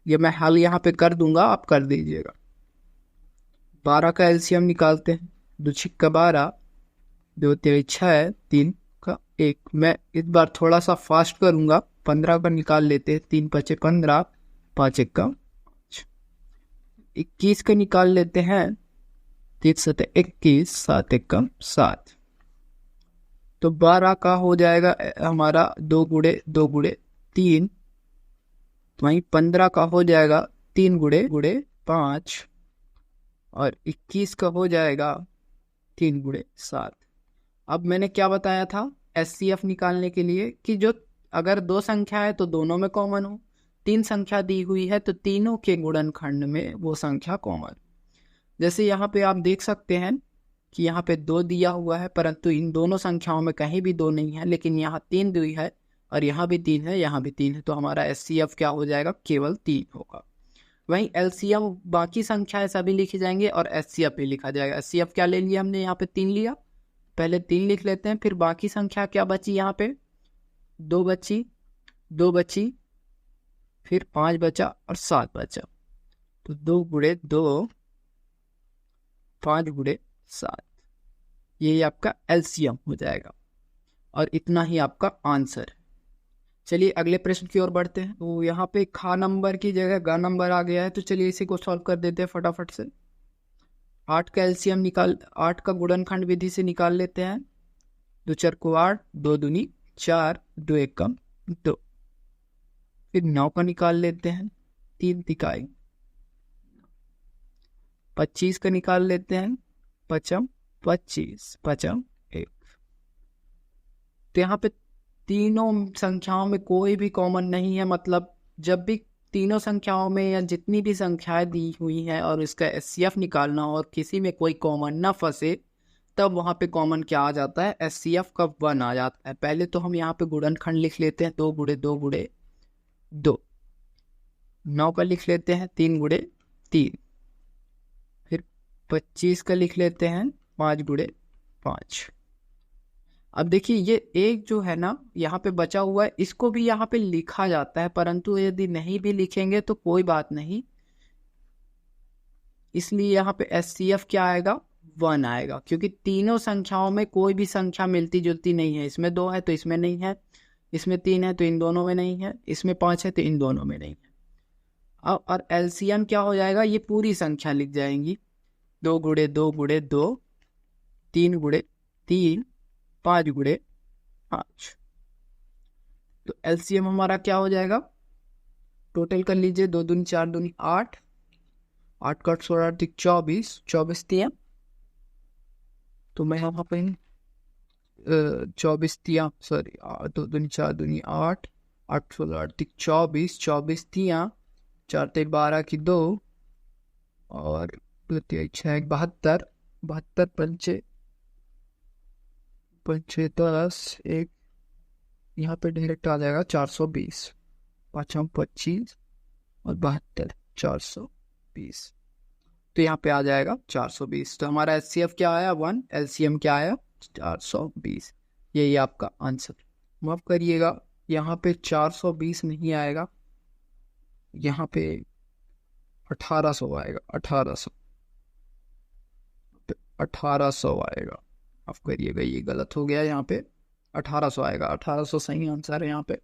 ये मैं हल यहाँ पे कर दूंगा, आप कर दीजिएगा। 12 का एलसीएम निकालते हैं, 2 छिक्का 12, 2 तेरी 6, 3 का 1। मैं इस बार थोड़ा सा फास्ट करूंगा, 15 का निकाल लेते हैं, 3 5 15, 5 1 का 21 का निकाल लेते हैं, 3 7 21, 7 1 का 7। तो 12 का हो जाएगा हमारा 2 गुणे 2 गुणे 3, वहीं 15 का हो जाएगा 3 गुणे गुणे 5, और 21 का हो जाएगा 3 गुणे 7। अब मैंने क्या बताया था एचसीएफ निकालने के लिए, कि जो अगर 2 संख्या है तो दोनों में कॉमन हो, 3 संख्या दी हुई है तो तीनों के गुणनखंड में वो संख्या कॉमन। जैसे यहाँ पे आप देख सकते हैं कि यहाँ पे 2 दिया हुआ है, परंतु इन दोनों संख्याओं में कहीं भी 2 नहीं है, लेकिन यहाँ 3 दी है और यहाँ भी 3 है, यहाँ भी 3 है, तो हमारा एचसीएफ क्या हो जाएगा, केवल 3 होगा। वहीं एलसीएम बाकी संख्याएं सभी लिखी जाएंगे और एचसीएफ भी लिखा जाएगा। एचसीएफ क्या ले लिया हमने, यहाँ पे 3 लिया, पहले 3 लिख लेते हैं, फिर बाकी संख्या क्या बची, यहाँ पे 2 बची, 2 बची, फिर 5 बचा और 7 बचा, तो 2 गुणे 2 5 गुणे 7, यही आपका एलसीएम हो जाएगा और इतना ही आपका आंसर है। चलिए अगले प्रश्न की ओर बढ़ते हैं। तो यहाँ पे खा नंबर की जगह गा नंबर आ गया है, तो चलिए इसी को सॉल्व कर देते हैं फटाफट से। 8 का एलसीएम निकाल, 8 का गुणनखंड विधि से निकाल लेते हैं। 2 4 को 8, 2 दूनी 4, 2 1 कम 2। फिर 9 का निकाल लेते हैं, 3 तिकाई। 25 का निकाल लेते हैं, 5 25 5 1। तो यहाँ पे तीनों संख्याओं में कोई भी कॉमन नहीं है, मतलब जब भी तीनों संख्याओं में या जितनी भी संख्याएं दी हुई हैं और इसका एचसीएफ निकालना हो और किसी में कोई कॉमन ना फंसे, तब वहां पे कॉमन क्या आ जाता है, एचसीएफ का 1 आ जाता है। पहले तो हम यहाँ पे गुणनखंड लिख लेते हैं, 2 गुणे 2 गुणे 2। 9 का लिख लेते हैं, 3 गुणे 3। फिर 25 का लिख लेते हैं, 5 गुणे 5। अब देखिए ये एक जो है ना यहाँ पे बचा हुआ है, इसको भी यहाँ पे लिखा जाता है, परंतु यदि नहीं भी लिखेंगे तो कोई बात नहीं, इसलिए यहाँ पे एचसीएफ क्या आएगा, 1 आएगा, क्योंकि तीनों संख्याओं में कोई भी संख्या मिलती जुलती नहीं है। इसमें 2 है तो इसमें नहीं है, इसमें 3 है तो इन दोनों में नहीं है, इसमें 5 है तो इन दोनों में नहीं है। अब और एलसीएम क्या हो जाएगा, ये पूरी संख्या लिख जाएंगी, 2 गुणे 2 गुणे 2, 3 गुणे 3, 5 गुणे 5। तो एलसीएम हमारा क्या हो जाएगा, टोटल कर लीजिए, 2 दूनी 4 दूनी 8, 8 का 16 24, 24 तिया, तो मैं यहाँ पे 24 तिया सॉरी 2 दूनी 4 दूनी 8, 8 16 24, 24 तिया 4 ते 12 की 2 और 2 तिया 6 72, 72 पंचे 10 1, यहाँ पे डायरेक्ट आ जाएगा 420, 5 25 और 72 420, तो यहाँ पे आ जाएगा 420। तो हमारा एचसीएफ क्या आया 1, एलसीएम क्या आया 420, यही आपका आंसर। माफ करिएगा, यहाँ पे 420 नहीं आएगा, यहाँ पे 1800 आएगा, 1800 आएगा। माफ करिएगा ये गलत हो गया, यहाँ पे 1800 आएगा, 1800 सही आंसर है यहाँ पे।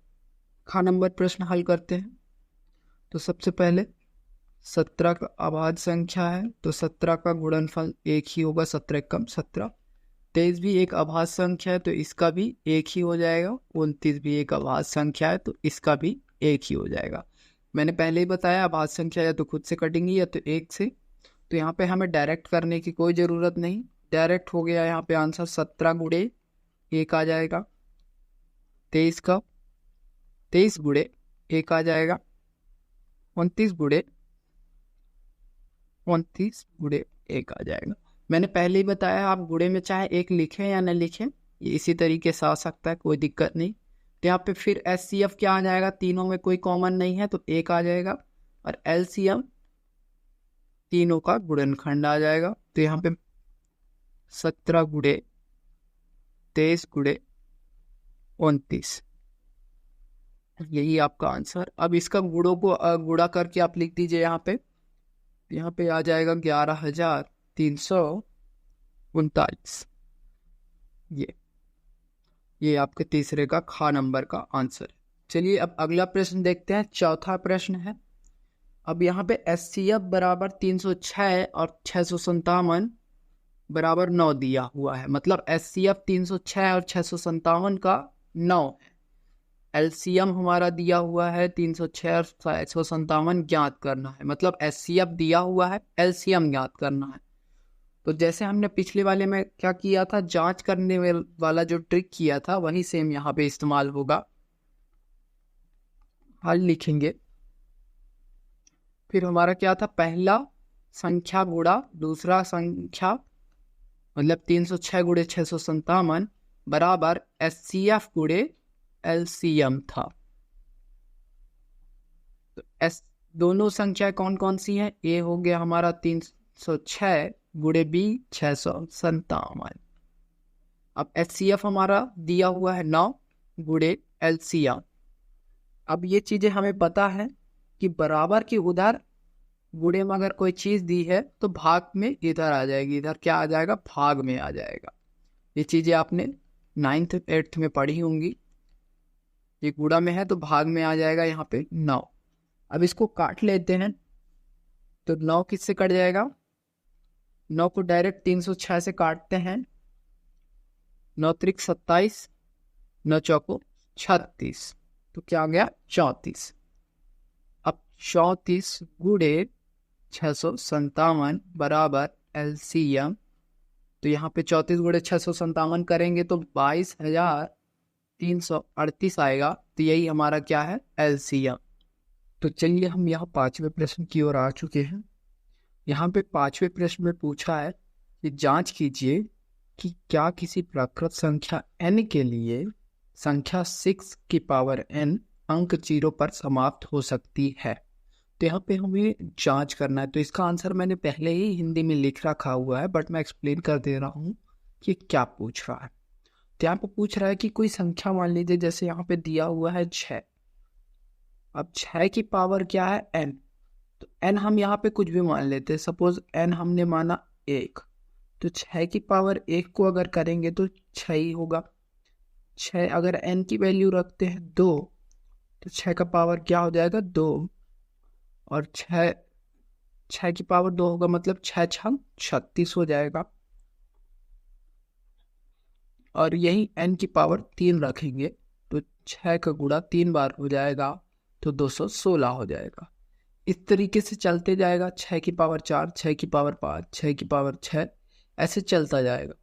खा नंबर प्रश्न हल करते हैं। तो सबसे पहले 17 का अभाज्य संख्या है, तो 17 का गुणनफल एक ही होगा, 17 कम 17। 23 भी एक अभाज्य संख्या है तो इसका भी एक ही हो जाएगा। 29 भी एक अभाज्य संख्या है तो इसका भी एक ही हो जाएगा। मैंने पहले ही बताया अभाज्य संख्या या तो खुद से कटेंगी या तो एक से, तो यहाँ पे हमें डायरेक्ट करने की कोई ज़रूरत नहीं, डायरेक्ट हो गया यहाँ पे आंसर। 17 गुणे 1 आ जाएगा, 23 का 23 गुणे 1 आ जाएगा, 29 गुणे 1 आ जाएगा। मैंने पहले ही बताया आप गुणे में चाहे 1 लिखें या न लिखें, ये इसी तरीके से आ सकता है, कोई दिक्कत नहीं। तो यहाँ पे फिर एचसीएफ क्या आ जाएगा, तीनों में कोई कॉमन नहीं है तो 1 आ जाएगा, और एलसीएम तीनों का गुणनखंड आ जाएगा। तो यहाँ पे 17 गुणे 23 गुणे 29, यही आपका आंसर। अब इसका गुणों को गुणा करके आप लिख दीजिए यहाँ पे आ जाएगा 11,339। ये आपके तीसरे का खा नंबर का आंसर है। चलिए अब अगला प्रश्न देखते हैं, चौथा प्रश्न है। अब यहाँ पे एचसीएफ बराबर 306 और 657 बराबर 9 दिया हुआ है, मतलब एचसीएफ 306 और 657 का 9 है। एलसीएम हमारा दिया हुआ है 306 और 657 ज्ञात करना है, मतलब एचसीएफ दिया हुआ है, एलसीएम ज्ञात करना है। तो जैसे हमने पिछले वाले में क्या किया था, जांच करने वाला जो ट्रिक किया था वही सेम यहाँ पे इस्तेमाल होगा। हल लिखेंगे, फिर हमारा क्या था, पहला संख्या गुणा दूसरा संख्या, मतलब 306 गुणे 657 बराबर एचसीएफ गुणे एलसीएम था। तो दोनों संख्या कौन कौन सी है, ए हो गया हमारा 306 गुणे बी 657। अब एचसीएफ हमारा दिया हुआ है 9 गुणे एलसीएम। अब ये चीजें हमें पता है कि बराबर की उधर गुणे में अगर कोई चीज दी है तो भाग में इधर आ जाएगी, इधर क्या आ जाएगा, भाग में आ जाएगा। ये चीजें आपने 9th 8th में पढ़ी होंगी। ये गुणा में है तो भाग में आ जाएगा यहाँ पे 9। अब इसको काट लेते हैं तो 9 किससे कट जाएगा, 9 को डायरेक्ट 306 से काटते हैं। 9 त्रिक 27, 9 चौको 36, तो क्या आ गया 34। अब 34 गुणे 657 बराबर LCM। तो यहाँ पे 34 गुणे 657 करेंगे तो 22,338 आएगा। तो यही हमारा क्या है, LCM। तो चलिए हम यहाँ 5वें प्रश्न की ओर आ चुके हैं। यहाँ पे 5वें प्रश्न में पूछा है कि जांच कीजिए कि क्या किसी प्राकृत संख्या n के लिए संख्या 6 की पावर n अंक 0 पर समाप्त हो सकती है। तो यहाँ पे हमें जांच करना है। तो इसका आंसर मैंने पहले ही हिंदी में लिख रखा हुआ है, बट मैं एक्सप्लेन कर दे रहा हूँ कि क्या पूछ रहा है। तो यहाँ पे पूछ रहा है कि कोई संख्या मान लीजिए, जैसे यहाँ पे दिया हुआ है 6। अब 6 की पावर क्या है, n। तो n हम यहाँ पे कुछ भी मान लेते हैं। सपोज n हमने माना 1, तो 6 की पावर 1 को अगर करेंगे तो 6 ही होगा। 6 अगर n की वैल्यू रखते हैं 2, तो 6 का पावर क्या हो जाएगा, 2। और 6 की पावर 2 होगा, मतलब 6 6 36 हो जाएगा। और यही n की पावर 3 रखेंगे तो 6 का गुणा 3 बार हो जाएगा, तो 216 हो जाएगा। इस तरीके से चलते जाएगा। 6 की पावर 4, 6 की पावर 5, 6 की पावर 6, ऐसे चलता जाएगा।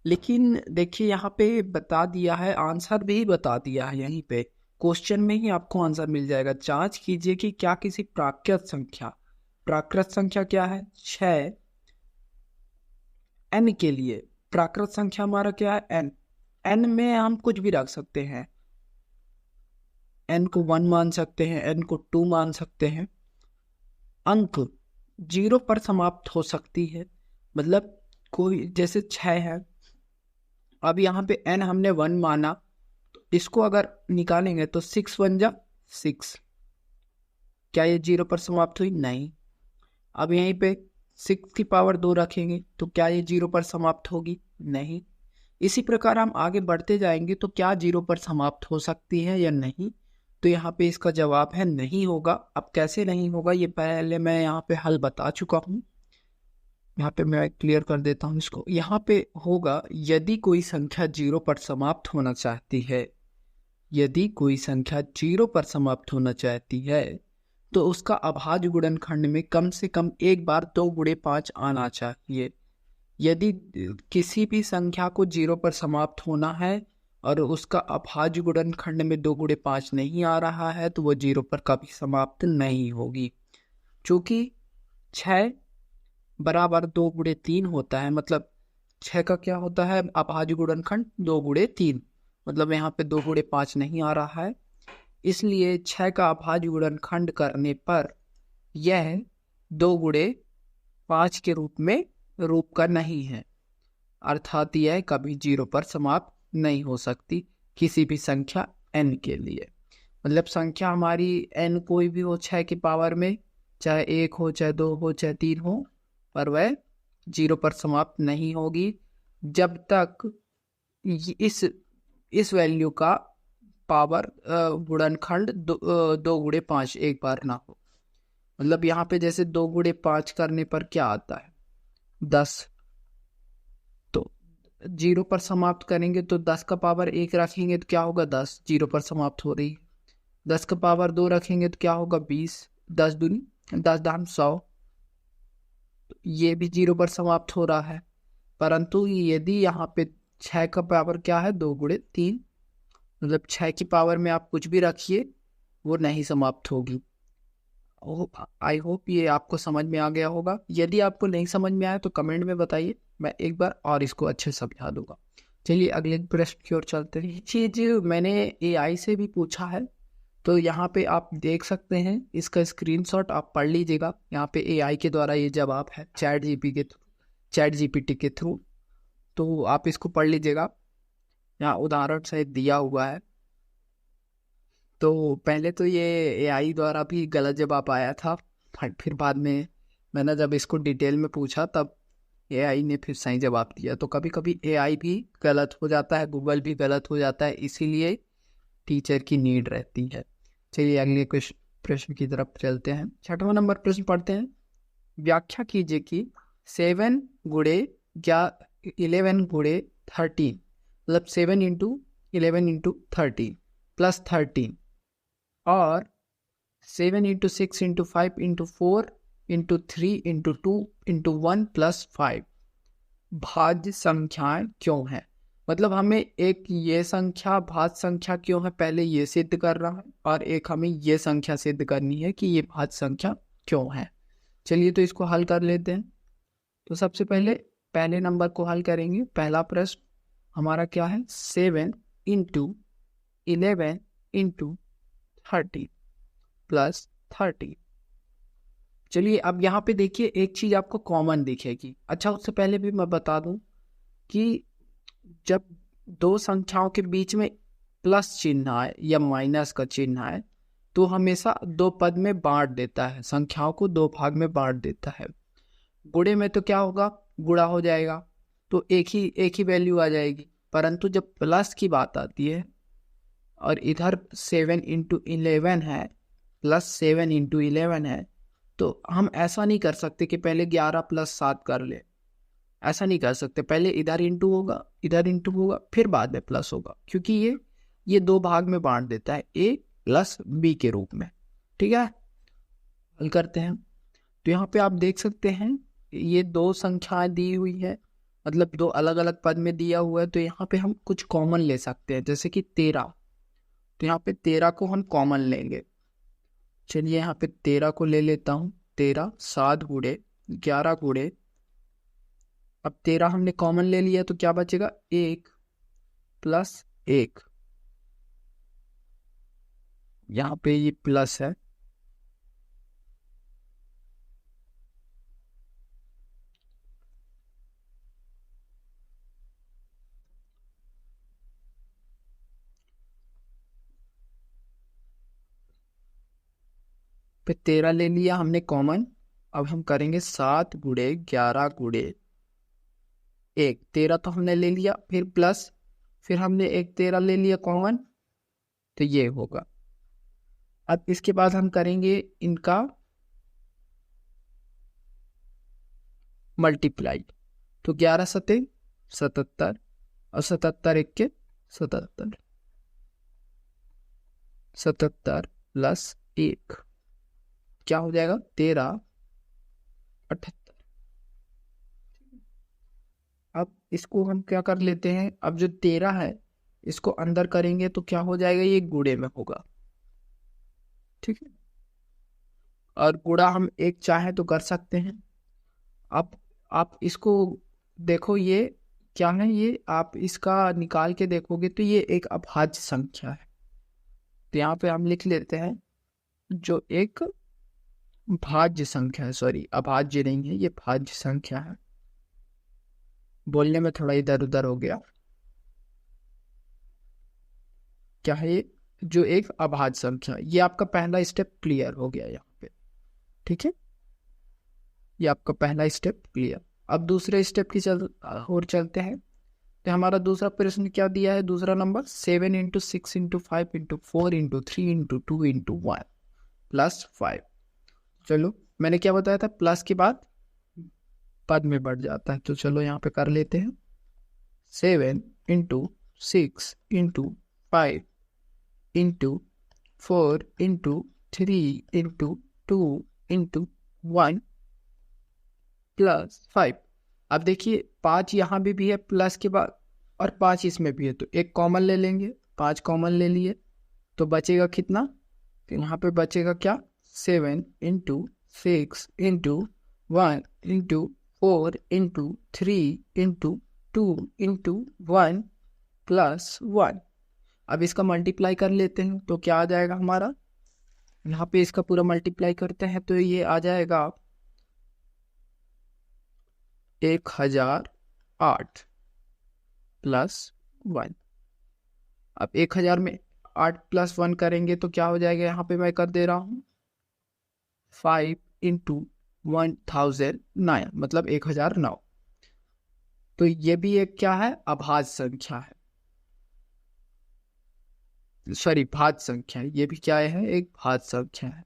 लेकिन देखिए यहाँ पे बता दिया है, आंसर भी बता दिया है। यहीं पे क्वेश्चन में ही आपको आंसर मिल जाएगा। जांच कीजिए कि क्या किसी प्राकृत संख्या क्या है, 6 n के लिए प्राकृत संख्या हमारा क्या है, n में हम कुछ भी रख सकते हैं। n को 1 मान सकते हैं, n को 2 मान सकते हैं। अंक 0 पर समाप्त हो सकती है, मतलब कोई जैसे 6 है। अब यहाँ पे n हमने 1 माना, तो इसको अगर निकालेंगे तो 6 1 जा 6। क्या ये 0 पर समाप्त हुई, नहीं। अब यहीं पे 6 की पावर 2 रखेंगे तो क्या ये 0 पर समाप्त होगी, नहीं। इसी प्रकार हम आगे बढ़ते जाएंगे तो क्या 0 पर समाप्त हो सकती है या नहीं। तो यहाँ पे इसका जवाब है नहीं होगा। अब कैसे नहीं होगा, ये पहले मैं यहाँ पे हल बता चुका हूँ। यहाँ पे मैं क्लियर कर देता हूँ इसको। यहाँ पे होगा, यदि कोई संख्या 0 पर समाप्त होना चाहती है, यदि कोई संख्या 0 पर समाप्त होना चाहती है तो उसका अभाज्य गुणनखंड में कम से कम एक बार 2 गुणे 5 आना चाहिए। यदि किसी भी संख्या को 0 पर समाप्त होना है और उसका अभाज्य गुणनखंड में 2 गुणे 5 नहीं आ रहा है तो वह 0 पर कभी समाप्त नहीं होगी। चूंकि 6 बराबर 2 गुणे 3 होता है, मतलब 6 का क्या होता है, अभाज्य गुणनखंड 2 गुणे 3, मतलब यहाँ पे 2 गुणे 5 नहीं आ रहा है। इसलिए 6 का अभाज्य गुणनखंड करने पर यह 2 गुणे 5 के रूप का नहीं है, अर्थात यह कभी 0 पर समाप्त नहीं हो सकती किसी भी संख्या n के लिए। मतलब संख्या हमारी n कोई भी हो 6 की पावर में, चाहे 1 हो, चाहे 2 हो, चाहे 3 हो, पर वह 0 पर समाप्त नहीं होगी जब तक इस वैल्यू का पावर गुणनखंड 2 गुणे 5 एक बार ना हो। मतलब यहाँ पे जैसे 2 गुणे 5 करने पर क्या आता है, 10। तो 0 पर समाप्त करेंगे तो 10 का पावर 1 रखेंगे तो क्या होगा, 10, 0 पर समाप्त हो रही है। 10 का पावर 2 रखेंगे तो क्या होगा, 20, 10 दूनी 10 दाम 100, तो ये भी 0 पर समाप्त हो रहा है। परंतु यदि यहाँ पे 6 का पावर क्या है, 2 गुणे 3, मतलब 6 की पावर में आप कुछ भी रखिए वो नहीं समाप्त होगी। आई होप ये आपको समझ में आ गया होगा। यदि आपको नहीं समझ में आया तो कमेंट में बताइए, मैं एक बार और इसको अच्छे समझा दूंगा। चलिए अगले प्रश्न की ओर चलते हैं। चीज मैंने AI से भी पूछा है, तो यहाँ पे आप देख सकते हैं, इसका स्क्रीनशॉट आप पढ़ लीजिएगा। यहाँ पे AI के द्वारा ये जवाब है चैट जीपीटी के थ्रू, तो आप इसको पढ़ लीजिएगा। यहाँ उदाहरण सहित दिया हुआ है। तो पहले तो ये AI द्वारा भी गलत जवाब आया था, फिर बाद में मैंने जब इसको डिटेल में पूछा तब एआई ने फिर सही जवाब दिया। तो कभी कभी एआई भी गलत हो जाता है, गूगल भी गलत हो जाता है, इसीलिए टीचर की नीड रहती है। चलिए अगले कुछ प्रश्न की तरफ चलते हैं। 6वां नंबर प्रश्न पढ़ते हैं। व्याख्या कीजिए कि 7 गुणे क्या 11 गुणे 13, मतलब 7 इंटू 11 इंटू 13 प्लस 13 और 7 into 6 into 5 into 4 into 3 into 2 into 1 plus 5 भाज्य संख्याएं क्यों है। मतलब हमें एक ये संख्या भाज्य संख्या क्यों है, पहले ये सिद्ध कर रहा है, और एक हमें ये संख्या सिद्ध करनी है कि ये भाज्य संख्या क्यों है। चलिए तो इसको हल कर लेते हैं। तो सबसे पहले पहले नंबर को हल करेंगे। पहला प्रश्न हमारा क्या है, 7 इंटू 11 इंटू 30 प्लस 30। चलिए अब यहाँ पे देखिए एक चीज आपको कॉमन दिखेगी। अच्छा उससे पहले भी मैं बता दूं कि जब दो संख्याओं के बीच में प्लस चिन्ह आए या माइनस का चिन्ह आए तो हमेशा दो पद में बांट देता है, संख्याओं को दो भाग में बांट देता है। गुणे में तो क्या होगा, गुणा हो जाएगा तो एक ही वैल्यू आ जाएगी। परंतु जब प्लस की बात आती है और इधर 7 इंटू 11 है प्लस 7 इंटू 11 है, तो हम ऐसा नहीं कर सकते कि पहले 11 प्लस 7 कर ले। ऐसा नहीं कर सकते, पहले इधर इंटू होगा इधर इंटू होगा फिर बाद में प्लस होगा, क्योंकि ये दो भाग में बांट देता है, ए प्लस बी के रूप में। ठीक है, हल करते हैं। तो यहाँ पे आप देख सकते हैं ये दो संख्याएं दी हुई है, मतलब दो अलग अलग पद में दिया हुआ है। तो यहाँ पे हम कुछ कॉमन ले सकते हैं, जैसे कि 13। तो यहाँ पे 13 को हम कॉमन लेंगे। चलिए यहाँ पे 13 को ले लेता हूँ। 13 7 गुणे 11 गुणे, अब 13 हमने कॉमन ले लिया तो क्या बचेगा, 1 प्लस 1। यहाँ पे ये प्लस है, फिर 13 ले लिया हमने कॉमन। अब हम करेंगे 7 गुणे 11 गुणे 1। 13 तो हमने ले लिया, फिर प्लस, फिर हमने एक 13 ले लिया कॉमन, तो ये होगा। अब इसके बाद हम करेंगे इनका मल्टीप्लाई। तो 11 सते 77 और 77 एक के 77, 77 प्लस 1 क्या हो जाएगा, 13 78। अब इसको हम क्या कर लेते हैं, अब जो 13 है इसको अंदर करेंगे तो क्या हो जाएगा, ये गुणे में होगा। ठीक है, और गुणा हम एक चाहे तो कर सकते हैं। आप इसको देखो, ये क्या है, ये आप इसका निकाल के देखोगे तो ये एक अभाज्य संख्या है। तो यहाँ पे हम लिख लेते हैं जो एक भाज्य संख्या है, सॉरी अभाज्य नहीं है, ये भाज्य संख्या है। बोलने में थोड़ा इधर उधर हो गया। क्या है ये, जो एक अभाज्य संख्या। ये आपका पहला स्टेप क्लियर हो गया यहाँ पे। ठीक है, ये आपका पहला स्टेप क्लियर। अब दूसरे स्टेप की और चलते हैं। तो हमारा दूसरा प्रश्न क्या दिया है, दूसरा number 7 into 6 into 5 into 4 into 3 into 2 into 1 plus 5। चलो मैंने क्या बताया था, प्लस के बाद पद में बढ़ जाता है। तो चलो यहाँ पे कर लेते हैं। 7 into 6 into 5 into 4 into 3 into 2 into 1 plus 5। अब देखिए 5 यहाँ भी है प्लस के बाद, और 5 इसमें भी है, तो एक कॉमन ले लेंगे। 5 कॉमन ले लिए तो बचेगा कितना, तो यहाँ पे बचेगा क्या, 7 into 6 into 1 into 4 into 3 into 2 into 1 plus 1। अब इसका मल्टीप्लाई कर लेते हैं तो क्या आ जाएगा हमारा, यहाँ पे इसका पूरा मल्टीप्लाई करते हैं तो ये आ जाएगा 1008 प्लस 1। अब 1000 में 8 प्लस 1 करेंगे तो क्या हो जाएगा, यहाँ पे मैं कर दे रहा हूँ 5 इंटू 1009 मतलब 1009। तो ये भी एक क्या है, अभाज्य संख्या है, सॉरी भाज्य संख्या है। ये भी क्या है, एक भाज्य संख्या है।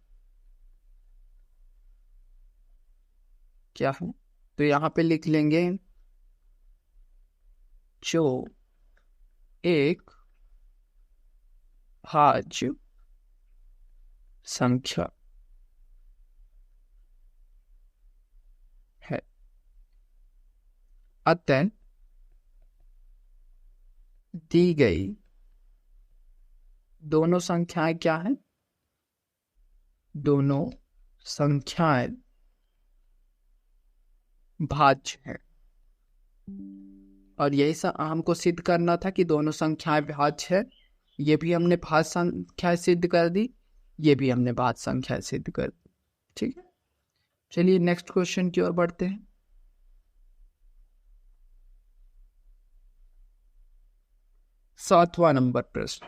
क्या है, तो यहाँ पे लिख लेंगे जो एक भाज्य संख्या है, अतः दी गई दोनों संख्याएं क्या है, दोनों संख्याएं भाज्य है। और यही हमको सिद्ध करना था कि दोनों संख्याएं भाज्य है। ये भी हमने भाज्य संख्या सिद्ध कर दी, ये भी हमने भाज्य संख्या सिद्ध कर दी। ठीक है, चलिए नेक्स्ट क्वेश्चन की ओर बढ़ते हैं। 7वां नंबर प्रश्न।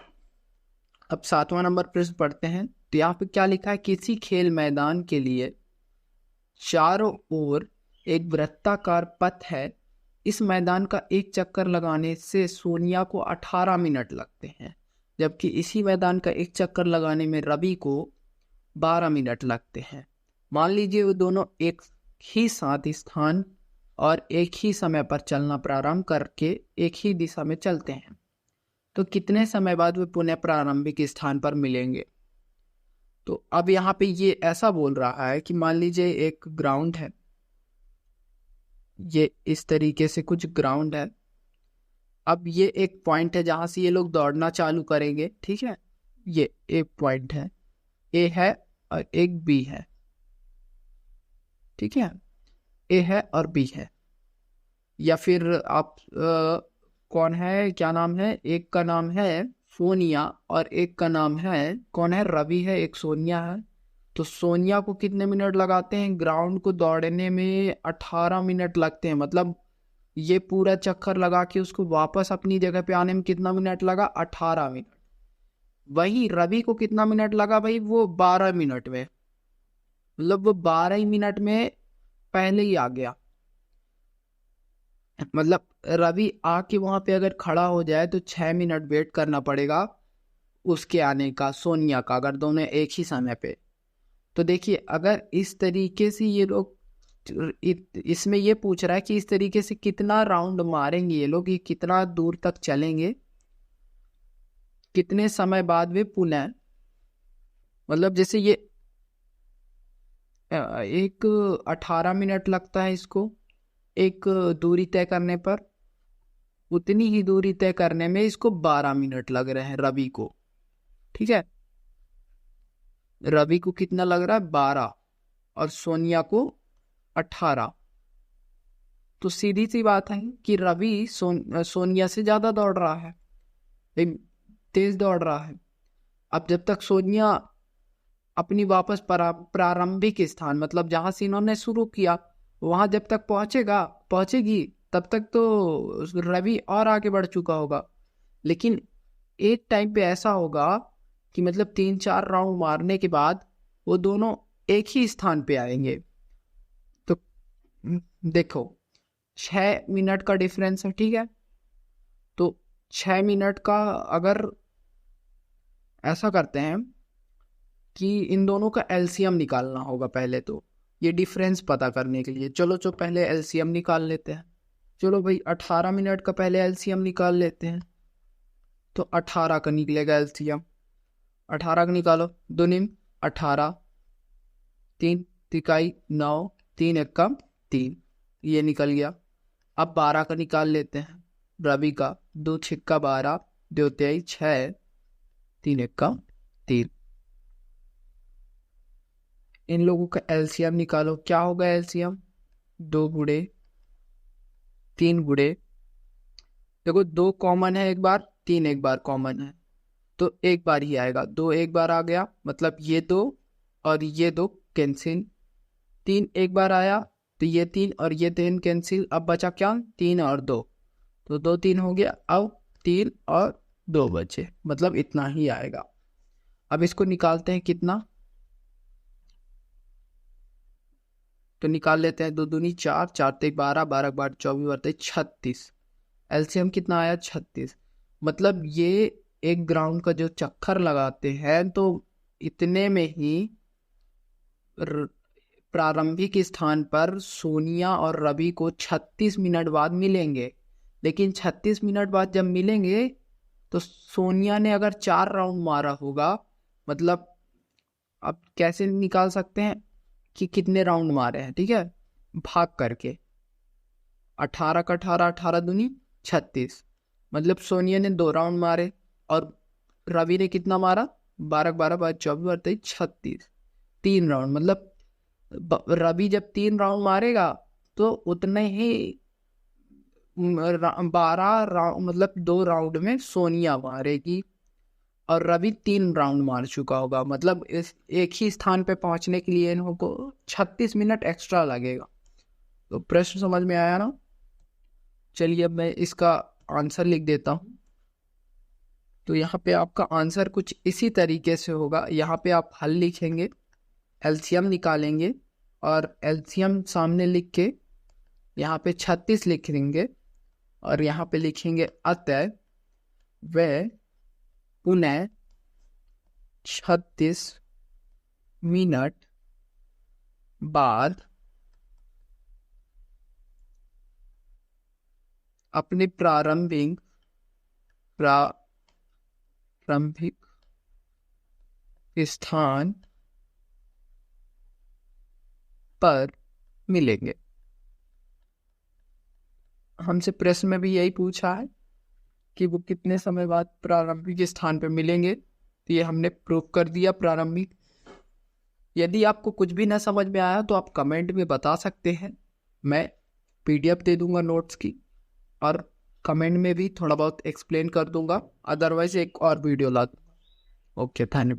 अब 7वां नंबर प्रश्न पढ़ते हैं। तो यहाँ पे क्या लिखा है, किसी खेल मैदान के लिए चारों ओर एक वृत्ताकार पथ है। इस मैदान का एक चक्कर लगाने से सोनिया को 18 मिनट लगते हैं, जबकि इसी मैदान का एक चक्कर लगाने में रवि को 12 मिनट लगते हैं। मान लीजिए वो दोनों एक ही साथ स्थान और एक ही समय पर चलना प्रारंभ करके एक ही दिशा में चलते हैं, तो कितने समय बाद वे पुनः प्रारंभिक स्थान पर मिलेंगे। तो अब यहाँ पे ये ऐसा बोल रहा है कि मान लीजिए एक ग्राउंड है, ये इस तरीके से कुछ ग्राउंड है। अब ये एक पॉइंट है जहां से ये लोग दौड़ना चालू करेंगे। ठीक है, ये एक पॉइंट है, ए है और एक बी है। ठीक है, ए है और बी है। या फिर आप कौन है, क्या नाम है, एक का नाम है सोनिया और एक का नाम है कौन है, रवि है, एक सोनिया है। तो सोनिया को कितने मिनट लगाते हैं, ग्राउंड को दौड़ने में 18 मिनट लगते हैं। मतलब ये पूरा चक्कर लगा के उसको वापस अपनी जगह पे आने में कितना मिनट लगा, 18 मिनट। वही रवि को कितना मिनट लगा भाई, वो 12 मिनट में, मतलब वो 12 ही मिनट में पहले ही आ गया। मतलब रवि आके वहां पे अगर खड़ा हो जाए तो 6 मिनट वेट करना पड़ेगा उसके आने का, सोनिया का, अगर दोनों एक ही समय पे। तो देखिए अगर इस तरीके से ये लोग, इसमें ये पूछ रहा है कि इस तरीके से कितना राउंड मारेंगे ये लोग, ये कितना दूर तक चलेंगे, कितने समय बाद वे पुनः, मतलब जैसे ये एक 18 मिनट लगता है इसको एक दूरी तय करने पर, उतनी ही दूरी तय करने में इसको 12 मिनट लग रहे हैं रवि को। ठीक है, रवि को कितना लग रहा है, 12, और सोनिया को 18। तो सीधी सी बात है कि रवि सोनिया से ज्यादा दौड़ रहा है, तेज दौड़ रहा है। अब जब तक सोनिया अपनी वापस प्रारंभिक स्थान, मतलब जहां से इन्होंने शुरू किया, वहां जब तक पहुंचेगी तब तक तो रवि और आगे बढ़ चुका होगा। लेकिन एक टाइम पे ऐसा होगा कि मतलब 3-4 राउंड मारने के बाद वो दोनों एक ही स्थान पे आएंगे। तो देखो 6 मिनट का डिफरेंस है। ठीक है, तो 6 मिनट का अगर ऐसा करते हैं कि इन दोनों का एलसीएम निकालना होगा पहले, तो ये डिफरेंस पता करने के लिए चलो पहले एलसीएम निकाल लेते हैं। चलो भाई 18 मिनट का पहले एलसीएम निकाल लेते हैं। तो 18 का निकलेगा एलसीएम, 18 का निकालो, 2 निम 18, 3 तिकाई 9, 3 एक्का 3, ये निकल गया। अब 12 का निकाल लेते हैं रवि का, 2 छिक्का 12, 2 तिहाई 6, 3 एक्का 3। इन लोगों का एलसीएम निकालो, क्या होगा एलसीएम, 2 गुणे 3 गुणे, देखो 2 कॉमन है एक बार, 3 एक बार कॉमन है, तो एक बार ही आएगा। 2 एक बार आ गया, मतलब ये 2 और ये 2 कैंसिल। 3 एक बार आया तो ये 3 और ये 3 कैंसिल। अब बचा क्या, 3 और 2, तो 2 3 हो गया। अब 3 और 2 बचे, मतलब इतना ही आएगा। अब इसको निकालते हैं कितना, तो निकाल लेते हैं। 2 दूनी 4, 4 तेईक 12, 12 के बाद 24 बरते 36। एलसीएम कितना आया? 36। मतलब ये एक ग्राउंड का जो चक्कर लगाते हैं तो इतने में ही प्रारंभिक स्थान पर सोनिया और रवि को 36 मिनट बाद मिलेंगे। लेकिन 36 मिनट बाद जब मिलेंगे तो सोनिया ने अगर 4 राउंड मारा होगा, मतलब अब कैसे निकाल सकते हैं कि कितने राउंड मारे हैं, ठीक है, भाग करके 18 का 18, 18 दूनी 36। मतलब सोनिया ने 2 राउंड मारे और रवि ने कितना मारा? 12 12 बार 24 बार 36, 3 राउंड। मतलब रवि जब 3 राउंड मारेगा तो उतने ही 12 राउंड, मतलब 2 राउंड में सोनिया मारेगी और रवि 3 राउंड मार चुका होगा। मतलब इस एक ही स्थान पे पहुंचने के लिए इनको 36 मिनट एक्स्ट्रा लगेगा। तो प्रश्न समझ में आया ना? चलिए अब मैं इसका आंसर लिख देता हूँ। तो यहाँ पे आपका आंसर कुछ इसी तरीके से होगा। यहाँ पे आप हल लिखेंगे, एलसीएम निकालेंगे और एलसीएम सामने लिख के यहाँ पे 36 लिख देंगे और यहाँ पे लिखेंगे अतः वह पुनः 36 मिनट बाद अपने प्रारंभिक स्थान पर मिलेंगे। हमसे प्रश्न में भी यही पूछा है कि वो कितने समय बाद प्रारंभिक स्थान पर मिलेंगे, तो ये हमने प्रूव कर दिया प्रारंभिक। यदि आपको कुछ भी ना समझ में आया तो आप कमेंट में बता सकते हैं, मैं पीडीएफ दे दूंगा नोट्स की और कमेंट में भी थोड़ा बहुत एक्सप्लेन कर दूंगा। अदरवाइज एक और वीडियो ला दूंगा। ओके, धन्यवाद।